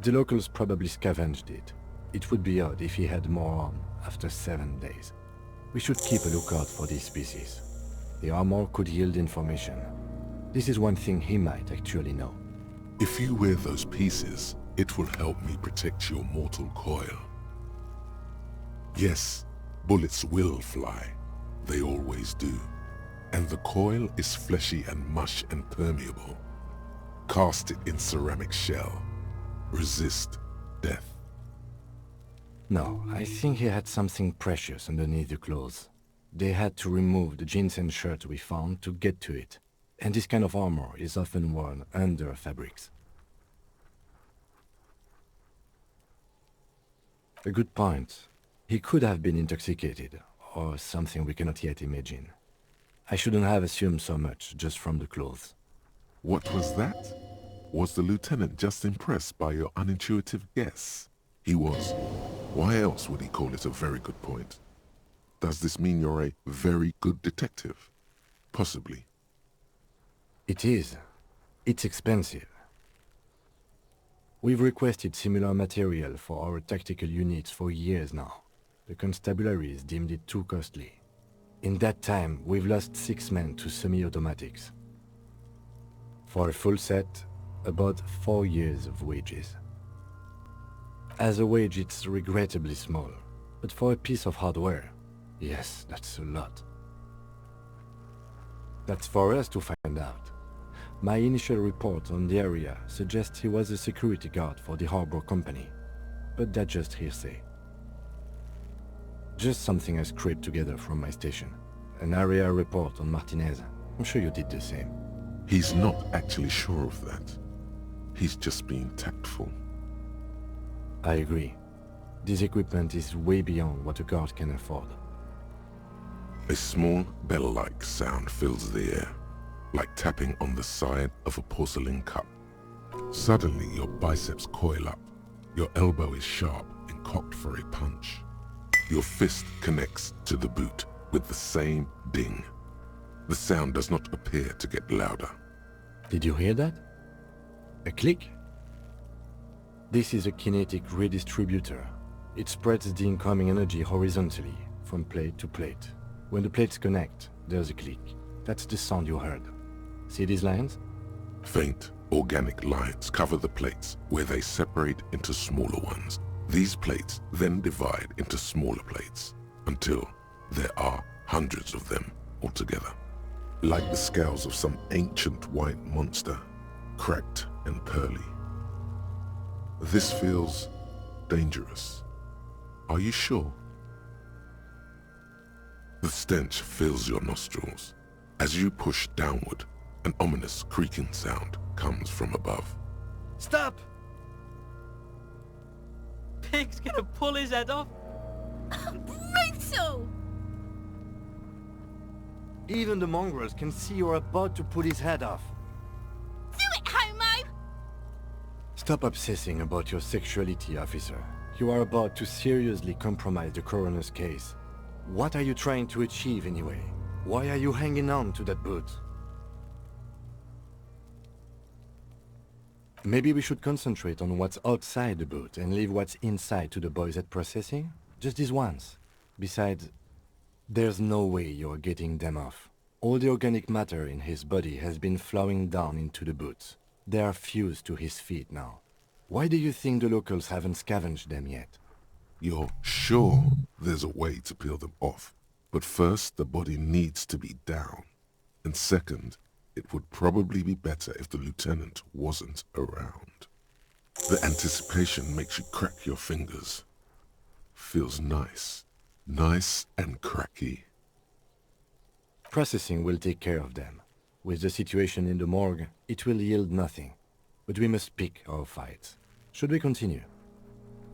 The locals probably scavenged it. It would be odd if he had more on after 7 days. We should keep a lookout for these species. The armor could yield information. This is one thing he might actually know. If you wear those pieces, it will help me protect your mortal coil. Yes, bullets will fly. They always do. And the coil is fleshy and mush and permeable. Cast it in ceramic shell. Resist death. No, I think he had something precious underneath the clothes. They had to remove the jeans and shirts we found to get to it. And this kind of armor is often worn under fabrics. A good point. He could have been intoxicated, or something we cannot yet imagine. I shouldn't have assumed so much just from the clothes. What was that? Was the lieutenant just impressed by your unintuitive guess? He was. Why else would he call it a very good point? Does this mean you're a very good detective? Possibly. It is. It's expensive. We've requested similar material for our tactical units for years now. The constabularies deemed it too costly. In that time, we've lost 6 men to semi-automatics. For a full set, About 4 years of wages. As a wage, it's regrettably small, but for a piece of hardware, yes, that's a lot. That's for us to find out. My initial report on the area suggests he was a security guard for the harbor company, but that's just hearsay. Just something I scraped together from my station. An area report on Martinez. I'm sure you did the same. He's not actually sure of that. He's just being tactful. I agree. This equipment is way beyond what a guard can afford. A small bell-like sound fills the air, like tapping on the side of a porcelain cup. Suddenly your biceps coil up, your elbow is sharp and cocked for a punch. Your fist connects to the boot with the same ding. The sound does not appear to get louder. Did you hear that? A click? This is a kinetic redistributor. It spreads the incoming energy horizontally, from plate to plate. When the plates connect, there's a click. That's the sound you heard. See these lines? Faint, organic lines cover the plates where they separate into smaller ones. These plates then divide into smaller plates until there are hundreds of them altogether. Like the scales of some ancient white monster, cracked and pearly. This feels dangerous. Are you sure? The stench fills your nostrils. As you push downward, an ominous creaking sound comes from above. Stop! Pig's gonna pull his head off. Brutal! Even the mongrels can see you're about to pull his head off. Do it, homo! Stop obsessing about your sexuality, officer. You are about to seriously compromise the coroner's case. What are you trying to achieve anyway? Why are you hanging on to that boot? Maybe we should concentrate on what's outside the boot and leave what's inside to the boys at processing? Just this once. Besides, there's no way you're getting them off. All the organic matter in his body has been flowing down into the boots. They are fused to his feet now. Why do you think the locals haven't scavenged them yet? You're sure there's a way to peel them off, but first the body needs to be down. And second, it would probably be better if the lieutenant wasn't around. The anticipation makes you crack your fingers. Feels nice. Nice and cracky. Processing will take care of them. With the situation in the morgue, it will yield nothing. But we must pick our fights. Should we continue?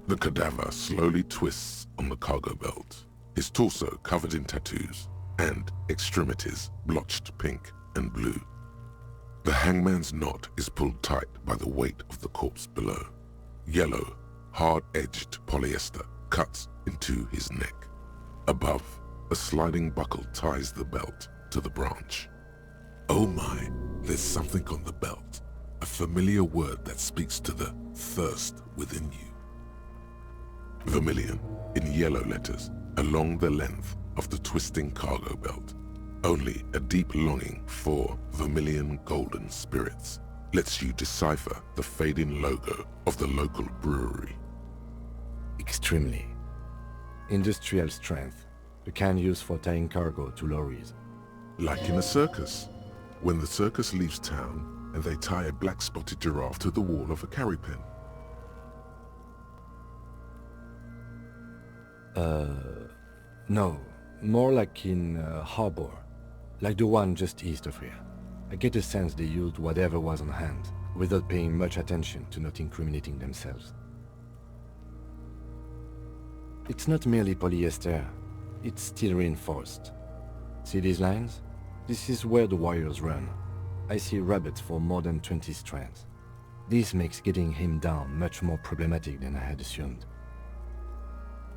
The cadaver slowly twists on the cargo belt, his torso covered in tattoos, and extremities blotched pink and blue. The hangman's knot is pulled tight by the weight of the corpse below. Yellow, hard-edged polyester cuts into his neck. Above, a sliding buckle ties the belt to the branch. Oh my, there's something on the belt. A familiar word that speaks to the thirst within you. Vermilion, in yellow letters, along the length of the twisting cargo belt. Only a deep longing for vermilion golden spirits lets you decipher the fading logo of the local brewery. Extremely. Industrial strength, the kind used for tying cargo to lorries. Like in a circus, when the circus leaves town and they tie a black-spotted giraffe to the wall of a carry pen. No. More like in harbor. Like the one just east of here. I get the sense they used whatever was on hand, without paying much attention to not incriminating themselves. It's not merely polyester, it's steel reinforced. See these lines? This is where the wires run. I see rabbits for more than 20 strands. This makes getting him down much more problematic than I had assumed.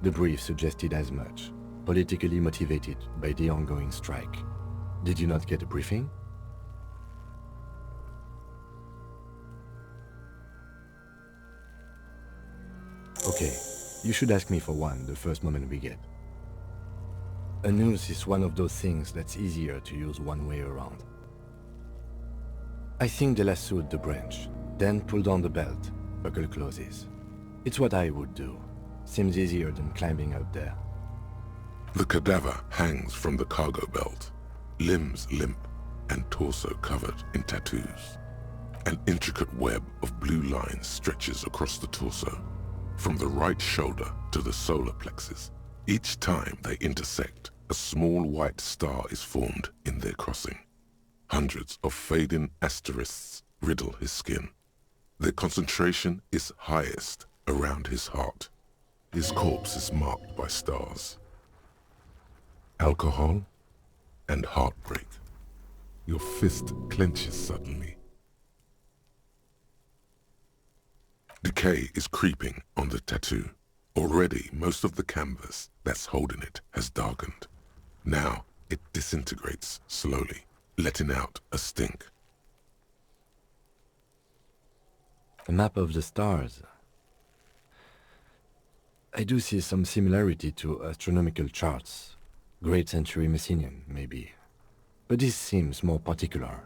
The brief suggested as much, politically motivated by the ongoing strike. Did you not get a briefing? Okay, you should ask me for one the first moment we get. A noose is one of those things that's easier to use one way around. I think they lassoed the branch, then pulled on the belt. Buckle closes. It's what I would do. Seems easier than climbing up there. The cadaver hangs from the cargo belt, limbs limp and torso covered in tattoos. An intricate web of blue lines stretches across the torso, from the right shoulder to the solar plexus. Each time they intersect, a small white star is formed in their crossing. Hundreds of fading asterisks riddle his skin. Their concentration is highest around his heart. His corpse is marked by stars. Alcohol and heartbreak. Your fist clenches suddenly. Decay is creeping on the tattoo. Already, most of the canvas that's holding it has darkened. Now, it disintegrates slowly, letting out a stink. A map of the stars. I do see some similarity to astronomical charts. Great Century Messinian, maybe. But this seems more particular.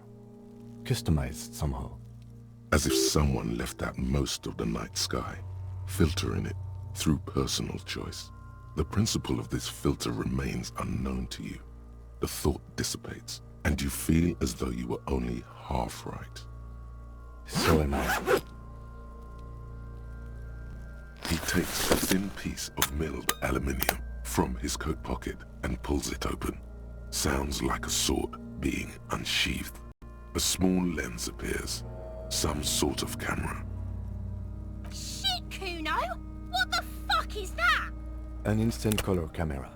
Customized somehow. As if someone left out most of the night sky, filtering it through personal choice. The principle of this filter remains unknown to you. The thought dissipates, and you feel as though you were only half right. So am I. He takes a thin piece of milled aluminium from his coat pocket and pulls it open. Sounds like a sword being unsheathed. A small lens appears. Some sort of camera. Shit, Kuno! What the fuck is that? An instant color camera.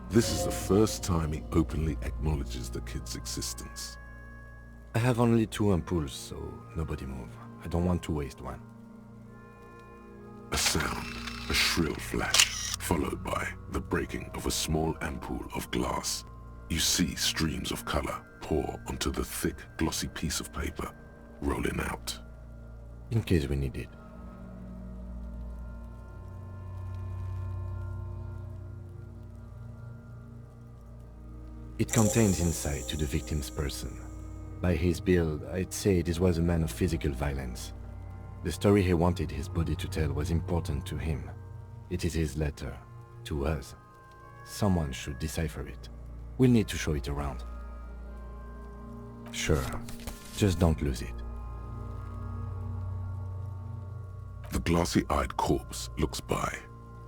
This is the first time he openly acknowledges the kid's existence. I have only 2 ampoules, so nobody move. I don't want to waste one. A sound, a shrill flash, followed by the breaking of a small ampoule of glass. You see streams of color pour onto the thick, glossy piece of paper, rolling out. In case we need it. It contains insight to the victim's person. By his build, I'd say this was a man of physical violence. The story he wanted his body to tell was important to him. It is his letter, to us. Someone should decipher it. We'll need to show it around. Sure, just don't lose it. The glossy-eyed corpse looks by,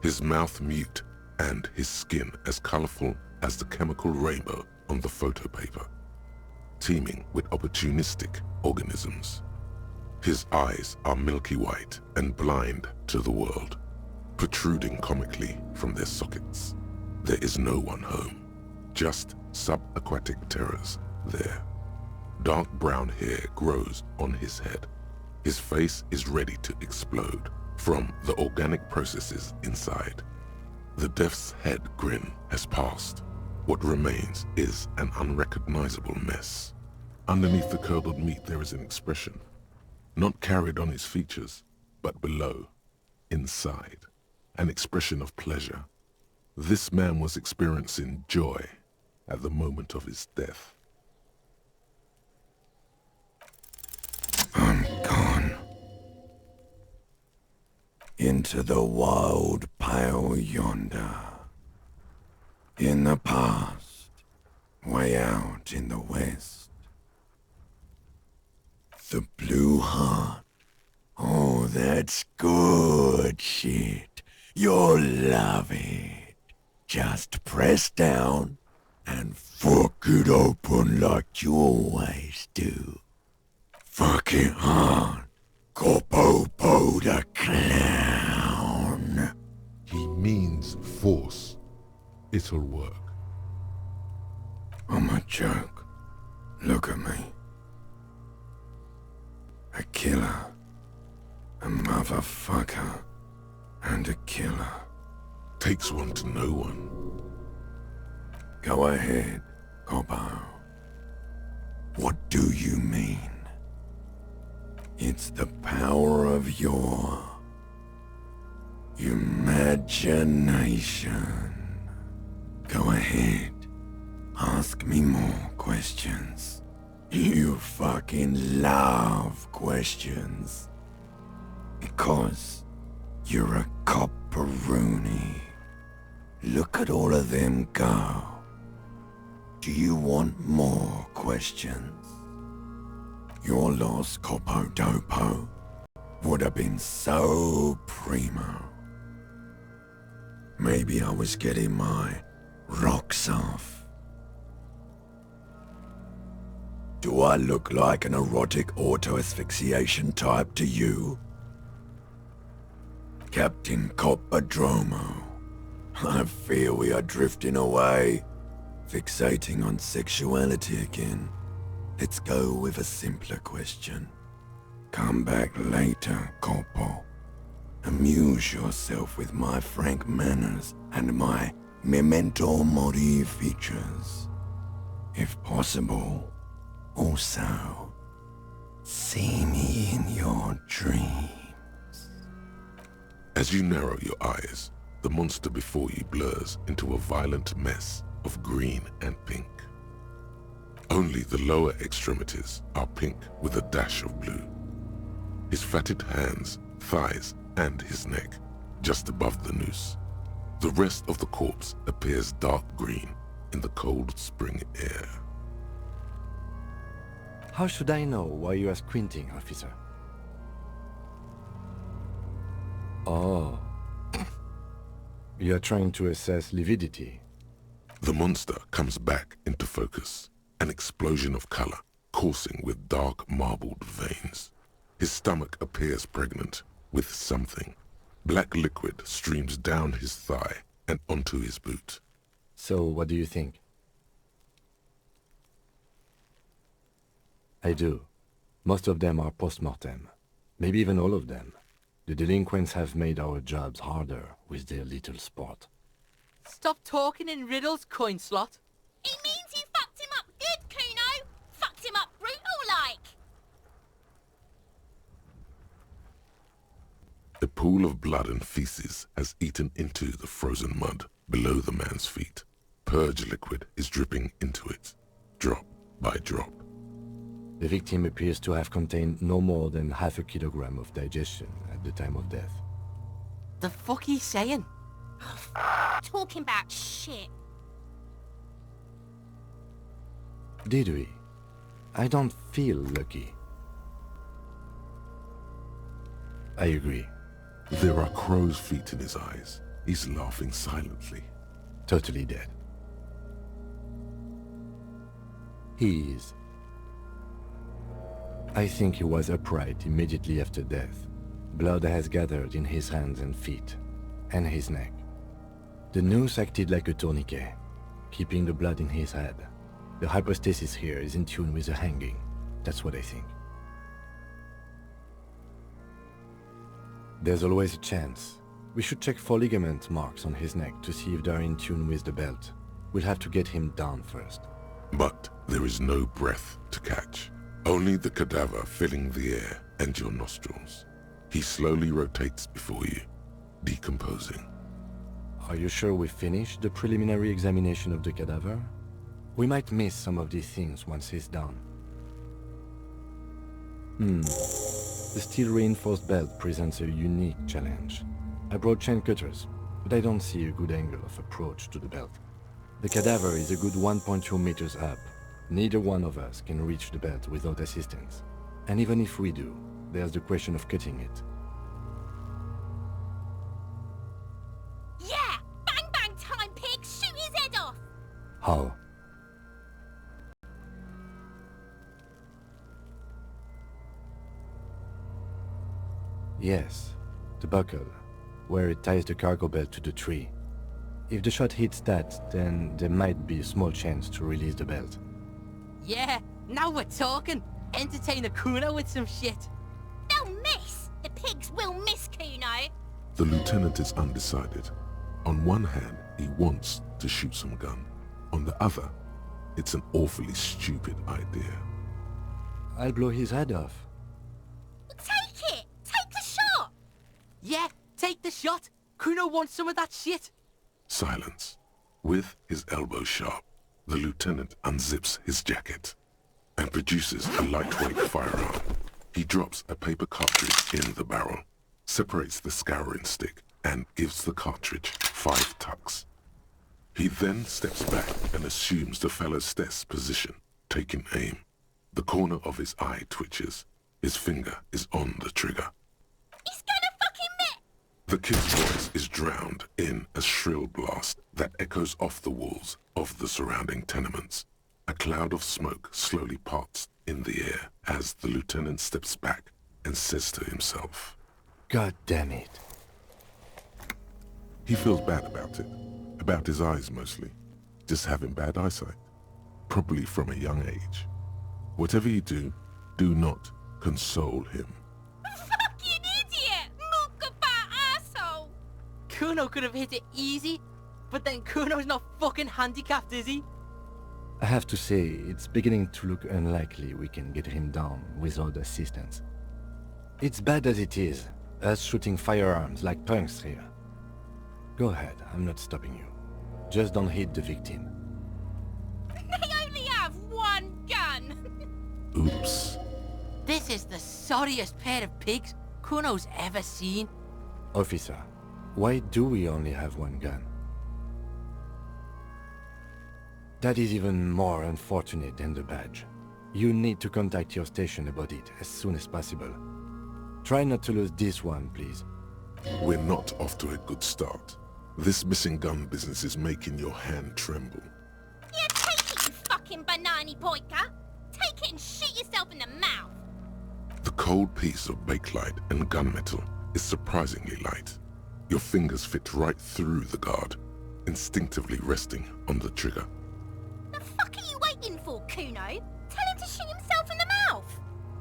his mouth mute and his skin as colorful as the chemical rainbow on the photo paper, teeming with opportunistic organisms. His eyes are milky white and blind to the world, protruding comically from their sockets. There is no one home, just subaquatic terrors there. Dark brown hair grows on his head. His face is ready to explode from the organic processes inside. The death's head grin has passed. What remains is an unrecognizable mess. Underneath the curdled meat there is an expression, not carried on his features, but below, inside, an expression of pleasure. This man was experiencing joy at the moment of his death. I'm gone. Into the wild pale yonder. In the past, way out in the west. The blue heart. Oh, that's good shit. You'll love it. Just press down and fuck it open like you always do. Fuck it hard. Go-po-po the clown. He means force. It'll work. I'm a joke. Look at me. A killer. A motherfucker. And a killer. Takes one to know one. Go ahead, Cobo. What do you mean? It's the power of your imagination. Go ahead. Ask me more questions. You fucking love questions. Because you're a copperoonie. Look at all of them go. Do you want more questions? Your lost Copodopo would have been so primo. Maybe I was getting my rocks off. Do I look like an erotic auto-asphyxiation type to you? Captain Coppodromo, I fear we are drifting away, fixating on sexuality again. Let's go with a simpler question. Come back later, Coppo. Amuse yourself with my frank manners and my memento mori features. If possible, also, see me in your dreams. As you narrow your eyes, the monster before you blurs into a violent mess of green and pink. Only the lower extremities are pink with a dash of blue. His fatted hands, thighs, and his neck, just above the noose. The rest of the corpse appears dark green in the cold spring air. How should I know why you are squinting, officer? Oh. You are trying to assess lividity. The monster comes back into focus, an explosion of color, coursing with dark marbled veins. His stomach appears pregnant with something. Black liquid streams down his thigh and onto his boot. So, what do you think? I do. Most of them are post-mortem. Maybe even all of them. The delinquents have made our jobs harder with their little sport. Stop talking in riddles, coin slot. It means you fucked him up good, Kuno. Fucked him up brutal-like. A pool of blood and feces has eaten into the frozen mud below the man's feet. Purge liquid is dripping into it, drop by drop. The victim appears to have contained no more than half a kilogram of digestion at the time of death. The fuck he's saying? Talking about shit. Did we? I don't feel lucky. I agree. There are crow's feet in his eyes. He's laughing silently. Totally dead. He is. I think he was upright immediately after death. Blood has gathered in his hands and feet, and his neck. The noose acted like a tourniquet, keeping the blood in his head. The hypostasis here is in tune with the hanging. That's what I think. There's always a chance. We should check for ligament marks on his neck to see if they're in tune with the belt. We'll have to get him down first. But there is no breath to catch. Only the cadaver filling the air and your nostrils. He slowly rotates before you, decomposing. Are you sure we finished the preliminary examination of the cadaver? We might miss some of these things once he's done. The steel-reinforced belt presents a unique challenge. I brought chain cutters, but I don't see a good angle of approach to the belt. The cadaver is a good 1.2 meters up. Neither one of us can reach the belt without assistance. And even if we do, there's the question of cutting it. Yeah! Bang bang time, pig! Shoot his head off! How? Yes, the buckle, where it ties the cargo belt to the tree. If the shot hits that, then there might be a small chance to release the belt. Yeah, now we're talking. Entertain a Kuno with some shit. They'll miss! The pigs will miss Kuno! The lieutenant is undecided. On one hand, he wants to shoot some gun. On the other, it's an awfully stupid idea. I'll blow his head off. Take it! Take the shot! Yeah, take the shot. Kuno wants some of that shit. Silence. With his elbow sharp, The lieutenant unzips his jacket and produces a lightweight firearm. He drops a paper cartridge in the barrel, separates the scouring stick, and gives the cartridge 5 tucks. He then steps back and assumes the fellow's desk position, taking aim. The corner of his eye twitches. His finger is on the trigger. He's gonna fucking miss! The kid's voice is drowned in a shrill blast that echoes off the walls of the surrounding tenements. A cloud of smoke slowly parts in the air as the lieutenant steps back and says to himself, God damn it. He feels bad about it. About his eyes mostly. Just having bad eyesight. Probably from a young age. Whatever you do, do not console him. Fucking idiot! Mookabat asshole! Kuno could have hit it easy, but then Kuno's not fucking handicapped, is he? I have to say, it's beginning to look unlikely we can get him down without assistance. It's bad as it is, us shooting firearms like punks here. Go ahead, I'm not stopping you. Just don't hit the victim. They only have one gun! Oops. This is the sorriest pair of pigs Kuno's ever seen. Officer, why do we only have one gun? That is even more unfortunate than the badge. You need to contact your station about it as soon as possible. Try not to lose this one, please. We're not off to a good start. This missing gun business is making your hand tremble. Yeah, take it, you fucking banani poika! Take it and shoot yourself in the mouth! The cold piece of bakelite and gunmetal is surprisingly light. Your fingers fit right through the guard, instinctively resting on the trigger. The fuck are you waiting for, Kuno? Tell him to shoot himself in the mouth!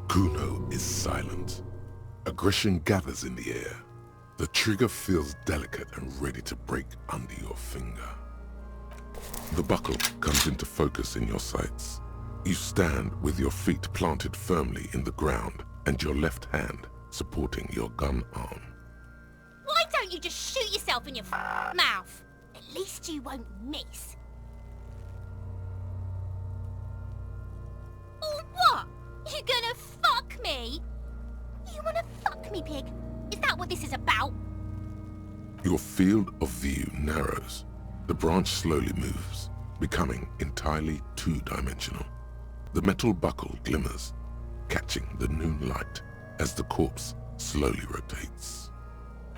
Kuno is silent. Aggression gathers in the air. The trigger feels delicate and ready to break under your finger. The buckle comes into focus in your sights. You stand with your feet planted firmly in the ground and your left hand supporting your gun arm. Why don't you just shoot yourself in your mouth? At least you won't miss. Or what? You gonna fuck me? You wanna fuck me, pig? Is that what this is about? Your field of view narrows. The branch slowly moves, becoming entirely two-dimensional. The metal buckle glimmers, catching the noon light as the corpse slowly rotates.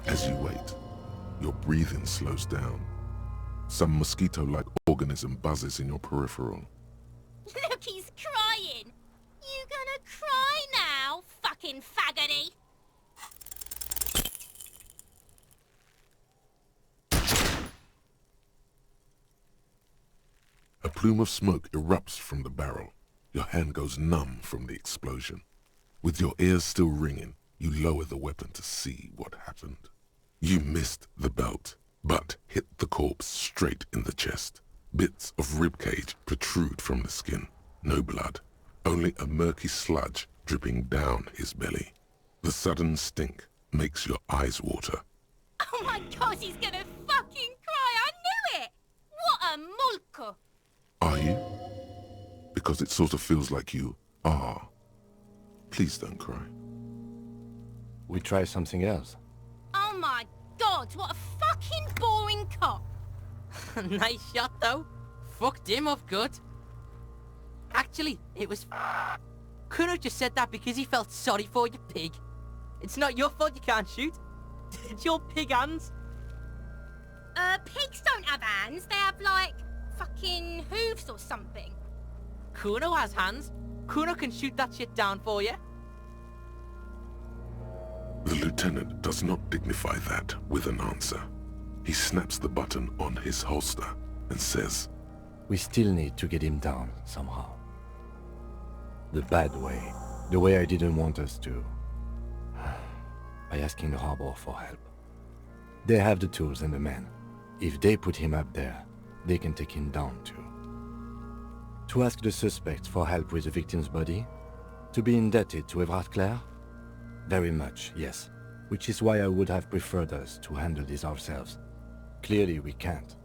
As you wait, your breathing slows down. Some mosquito-like organism buzzes in your peripheral. Look, he's crying. You gonna cry now, fucking faggoty? A plume of smoke erupts from the barrel. Your hand goes numb from the explosion. With your ears still ringing, you lower the weapon to see what happened. You missed the belt, but hit the corpse straight in the chest. Bits of ribcage protrude from the skin. No blood, only a murky sludge dripping down his belly. The sudden stink makes your eyes water. Oh my god, he's gonna fucking cry! I knew it! What a mulko! Are you? Because it sort of feels like you are. Please don't cry. We try something else. Oh my god, what a fucking boring cop! Nice shot, though. Fucked him up good. Actually, it was... Kuno just said that because he felt sorry for you, pig. It's not your fault you can't shoot. It's your pig hands. Pigs don't have hands. They have, like, fucking hooves or something. Kuno has hands. Kuno can shoot that shit down for you. The lieutenant does not dignify that with an answer. He snaps the button on his holster and says, We still need to get him down somehow. The bad way. The way I didn't want us to. By asking the harbor for help. They have the tools and the men. If they put him up there, they can take him down too. To ask the suspect for help with the victim's body? To be indebted to Everard Clare? Very much, yes. Which is why I would have preferred us to handle this ourselves. Clearly we can't.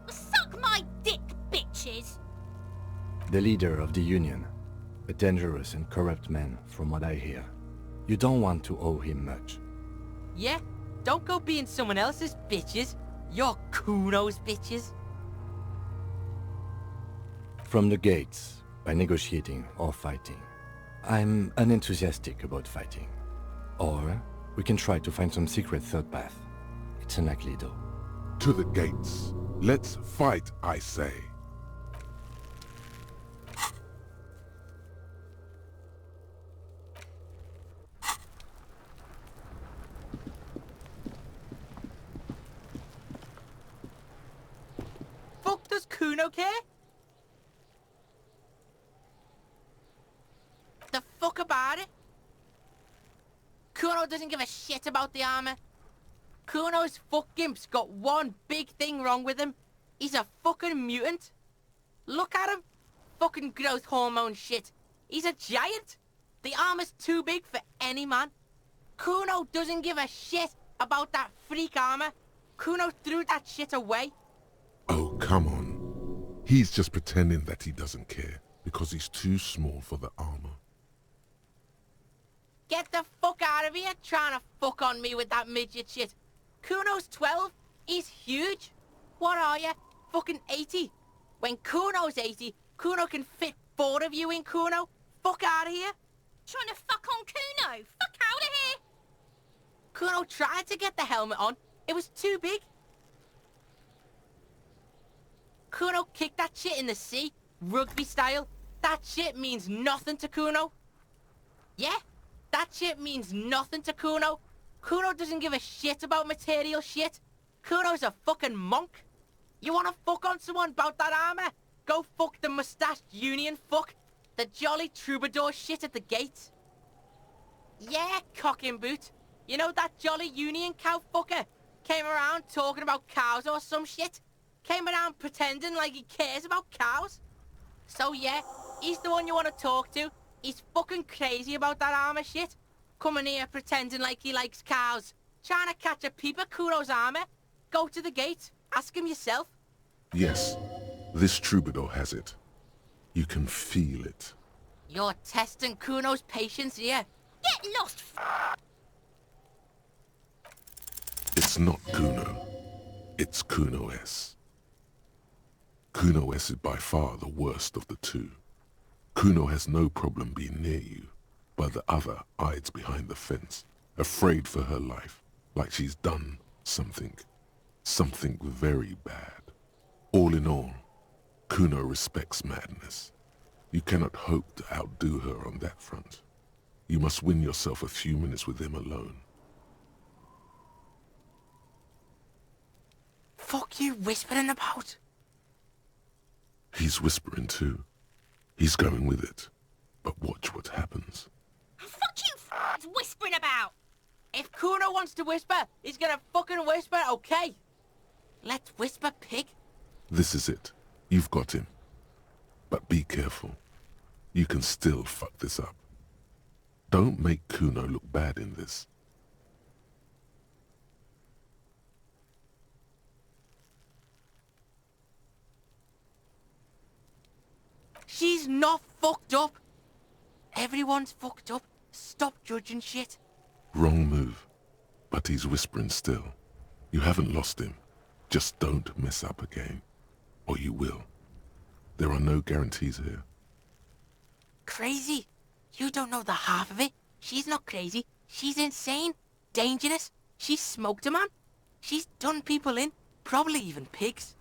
Suck my dick, bitches! The leader of the Union. A dangerous and corrupt man, from what I hear. You don't want to owe him much. Yeah? Don't go being someone else's bitches. You're Kuno's bitches. From the gates, by negotiating or fighting. I'm unenthusiastic about fighting. Or we can try to find some secret third path. It's unlikely though. To the gates. Let's fight, I say. Fuck does Kuno care? The fuck about it? Kuno doesn't give a shit about the armor. Kuno's fuck-gimp's got one big thing wrong with him. He's a fucking mutant. Look at him. Fucking growth hormone shit. He's a giant. The armor's too big for any man. Kuno doesn't give a shit about that freak armor. Kuno threw that shit away. Oh, come on. He's just pretending that he doesn't care because he's too small for the armor. Get the fuck out of here trying to fuck on me with that midget shit. Kuno's 12. He's huge. What are you? Fucking 80. When Kuno's 80, Kuno can fit 4 of you in Kuno. Fuck out of here. Trying to fuck on Kuno. Fuck out of here. Kuno tried to get the helmet on. It was too big. Kuno kicked that shit in the sea, rugby style. That shit means nothing to Kuno. Yeah, that shit means nothing to Kuno. Kuno doesn't give a shit about material shit. Kuno's a fucking monk. You wanna fuck on someone about that armor? Go fuck the mustached Union fuck. The jolly troubadour shit at the gate. Yeah, cock and boot. You know that jolly Union cow fucker? Came around talking about cows or some shit. Came around pretending like he cares about cows. So yeah, he's the one you want to talk to. He's fucking crazy about that armor shit. Coming here pretending like he likes cows. Trying to catch a peep at Kuno's armor. Go to the gate. Ask him yourself. Yes, this troubadour has it. You can feel it. You're testing Kuno's patience here. Get lost, It's not Kuno. It's Kuno S. Kuno S is by far the worst of the two. Kuno has no problem being near you, but the other hides behind the fence, afraid for her life, like she's done something very bad. All in all, Kuno respects madness. You cannot hope to outdo her on that front. You must win yourself a few minutes with him alone. Fuck you whispering about? He's whispering too. He's going with it. But watch what happens. fuck you whispering about. If Kuno wants to whisper, he's gonna fucking whisper, okay? Let's whisper, pig. This is it. You've got him. But be careful. You can still fuck this up. Don't make Kuno look bad in this. She's not fucked up. Everyone's fucked up. Stop judging shit. Wrong move. But he's whispering still. You haven't lost him. Just don't mess up again. Or you will. There are no guarantees here. Crazy? You don't know the half of it. She's not crazy. She's insane. Dangerous. She's smoked a man. She's done people in. Probably even pigs.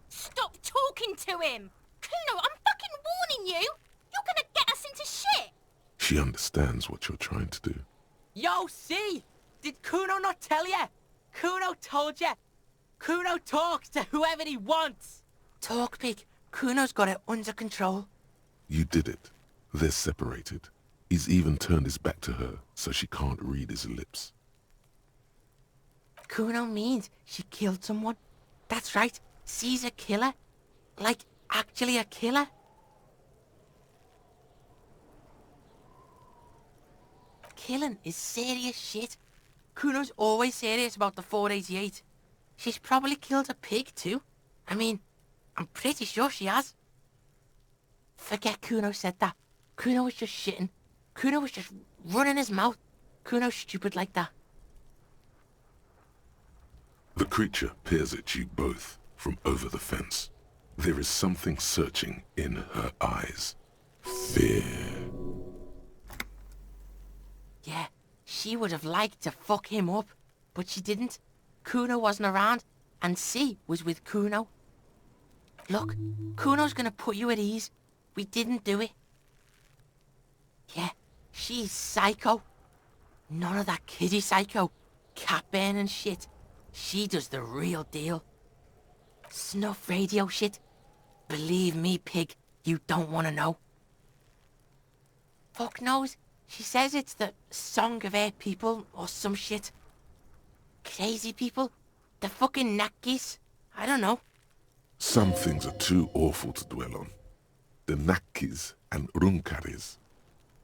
Stop talking to him. Kuno, I'm fucking warning you. You're gonna get us into shit. She understands what you're trying to do. Yo, see? Did Kuno not tell ya? Kuno told ya. Kuno talks to whoever he wants. Talk, pig. Kuno's got it under control. You did it. They're separated. He's even turned his back to her, so she can't read his lips. Kuno means she killed someone. That's right. She's a killer. Like, actually a killer. Killing is serious shit. Kuno's always serious about the 488. She's probably killed a pig too. I mean, I'm pretty sure she has. Forget Kuno said that. Kuno was just shitting. Kuno was just running his mouth. Kuno's stupid like that. The creature peers at you both from over the fence. There is something searching in her eyes. Fear. Yeah, she would have liked to fuck him up, but she didn't. Kuno wasn't around, and C was with Kuno. Look, Kuno's gonna put you at ease. We didn't do it. Yeah, she's psycho. None of that kiddie psycho, cat burning shit. She does the real deal. Snuff radio shit. Believe me, pig, you don't want to know. Fuck knows. She says it's the song of her people or some shit. Crazy people. The fucking Nakis. I don't know. Some things are too awful to dwell on. The Nakis and Runkaris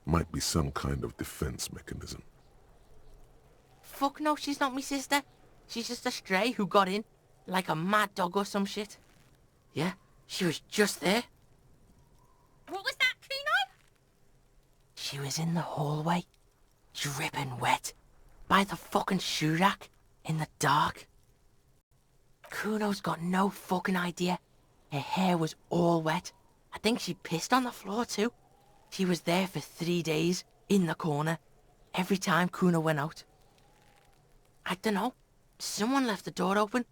might be some kind of defense mechanism. Fuck no, she's not me sister. She's just a stray who got in, like a mad dog or some shit. Yeah, she was just there. What was that, Kuno? She was in the hallway, dripping wet, by the fucking shoe rack, in the dark. Kuno's got no fucking idea. Her hair was all wet. I think she pissed on the floor too. She was there for 3 days, in the corner, every time Kuno went out. I don't know. Someone left the door open.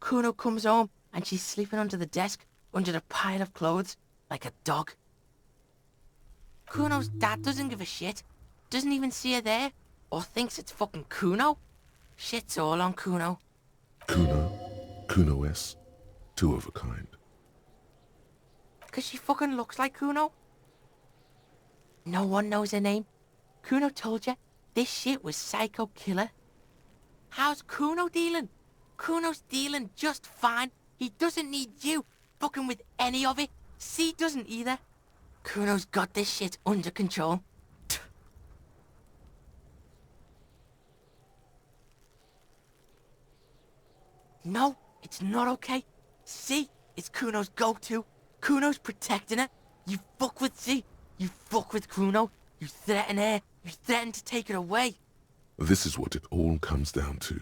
Kuno comes home and she's sleeping under the desk, under the pile of clothes, like a dog. Kuno's dad doesn't give a shit. Doesn't even see her there, or thinks it's fucking Kuno. Shit's all on Kuno. Kuno S, two of a kind. 'Cause she fucking looks like Kuno. No one knows her name. Kuno told you, this shit was Psycho Killer. How's Kuno dealing? Kuno's dealing just fine. He doesn't need you fucking with any of it. C doesn't either. Kuno's got this shit under control. No, it's not okay. C is Kuno's go-to. Kuno's protecting her. You fuck with C. You fuck with Kuno. You threaten her. You threaten to take her away. This is what it all comes down to.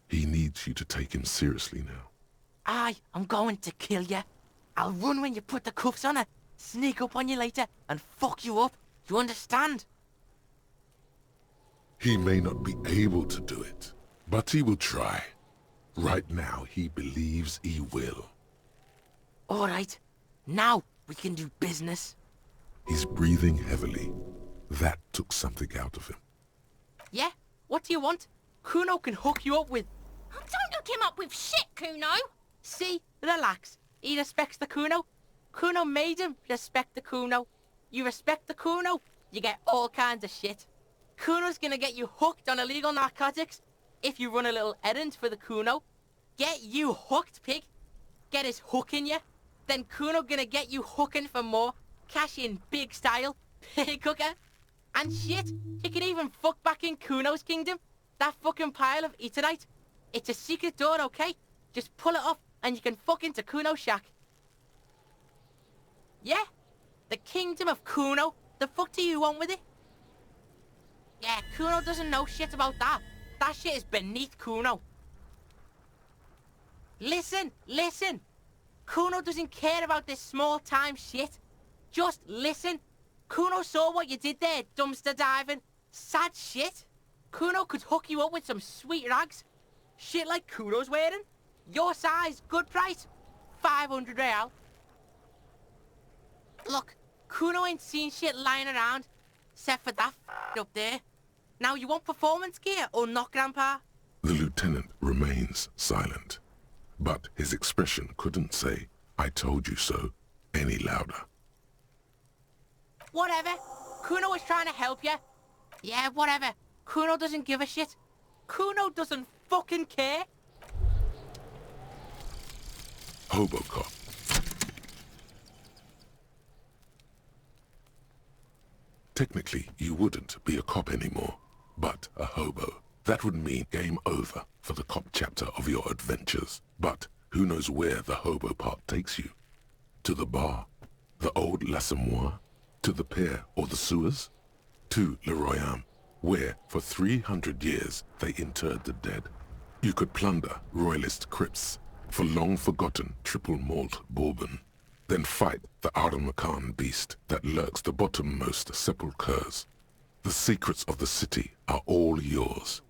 He needs you to take him seriously now. I'm going to kill you. I'll run when you put the cuffs on her, sneak up on you later, and fuck you up. You understand? He may not be able to do it, but he will try. Right now, he believes he will. All right. Now we can do business. He's breathing heavily. That took something out of him. Yeah? What do you want? Kuno can hook you up with... Don't hook him up with shit, Kuno. See? Relax. He respects the Kuno. Kuno made him respect the Kuno. You respect the Kuno, you get all kinds of shit. Kuno's gonna get you hooked on illegal narcotics if you run a little errand for the Kuno. Get you hooked, pig. Get his hook in you. Then Kuno gonna get you hooking for more. Cash in big style. Pig hooker. And shit, you can even fuck back in Kuno's kingdom. That fucking pile of eternite. It's a secret door, okay? Just pull it off and you can fuck into Kuno's shack. Yeah? The kingdom of Kuno? The fuck do you want with it? Yeah, Kuno doesn't know shit about that. That shit is beneath Kuno. Listen, listen. Kuno doesn't care about this small-time shit. Just listen. Kuno saw what you did there, dumpster diving. Sad shit. Kuno could hook you up with some sweet rags. Shit like Kuno's wearing. Your size, good price. 500 real. Look, Kuno ain't seen shit lying around, except for that up there. Now you want performance gear or not, Grandpa? The lieutenant remains silent, but his expression couldn't say, "I told you so," any louder. Whatever. Kuno was trying to help you. Yeah, whatever. Kuno doesn't give a shit. Kuno doesn't fucking care. Hobocop. Technically, you wouldn't be a cop anymore, but a hobo. That would mean game over for the cop chapter of your adventures. But who knows where the hobo part takes you? To the bar? The old L'Assommoir? To the pier or the sewers? To Le Royaume, where for 300 years they interred the dead. You could plunder royalist crypts for long-forgotten triple malt bourbon, then fight the Arden-Macan beast that lurks the bottommost sepulchres. The secrets of the city are all yours.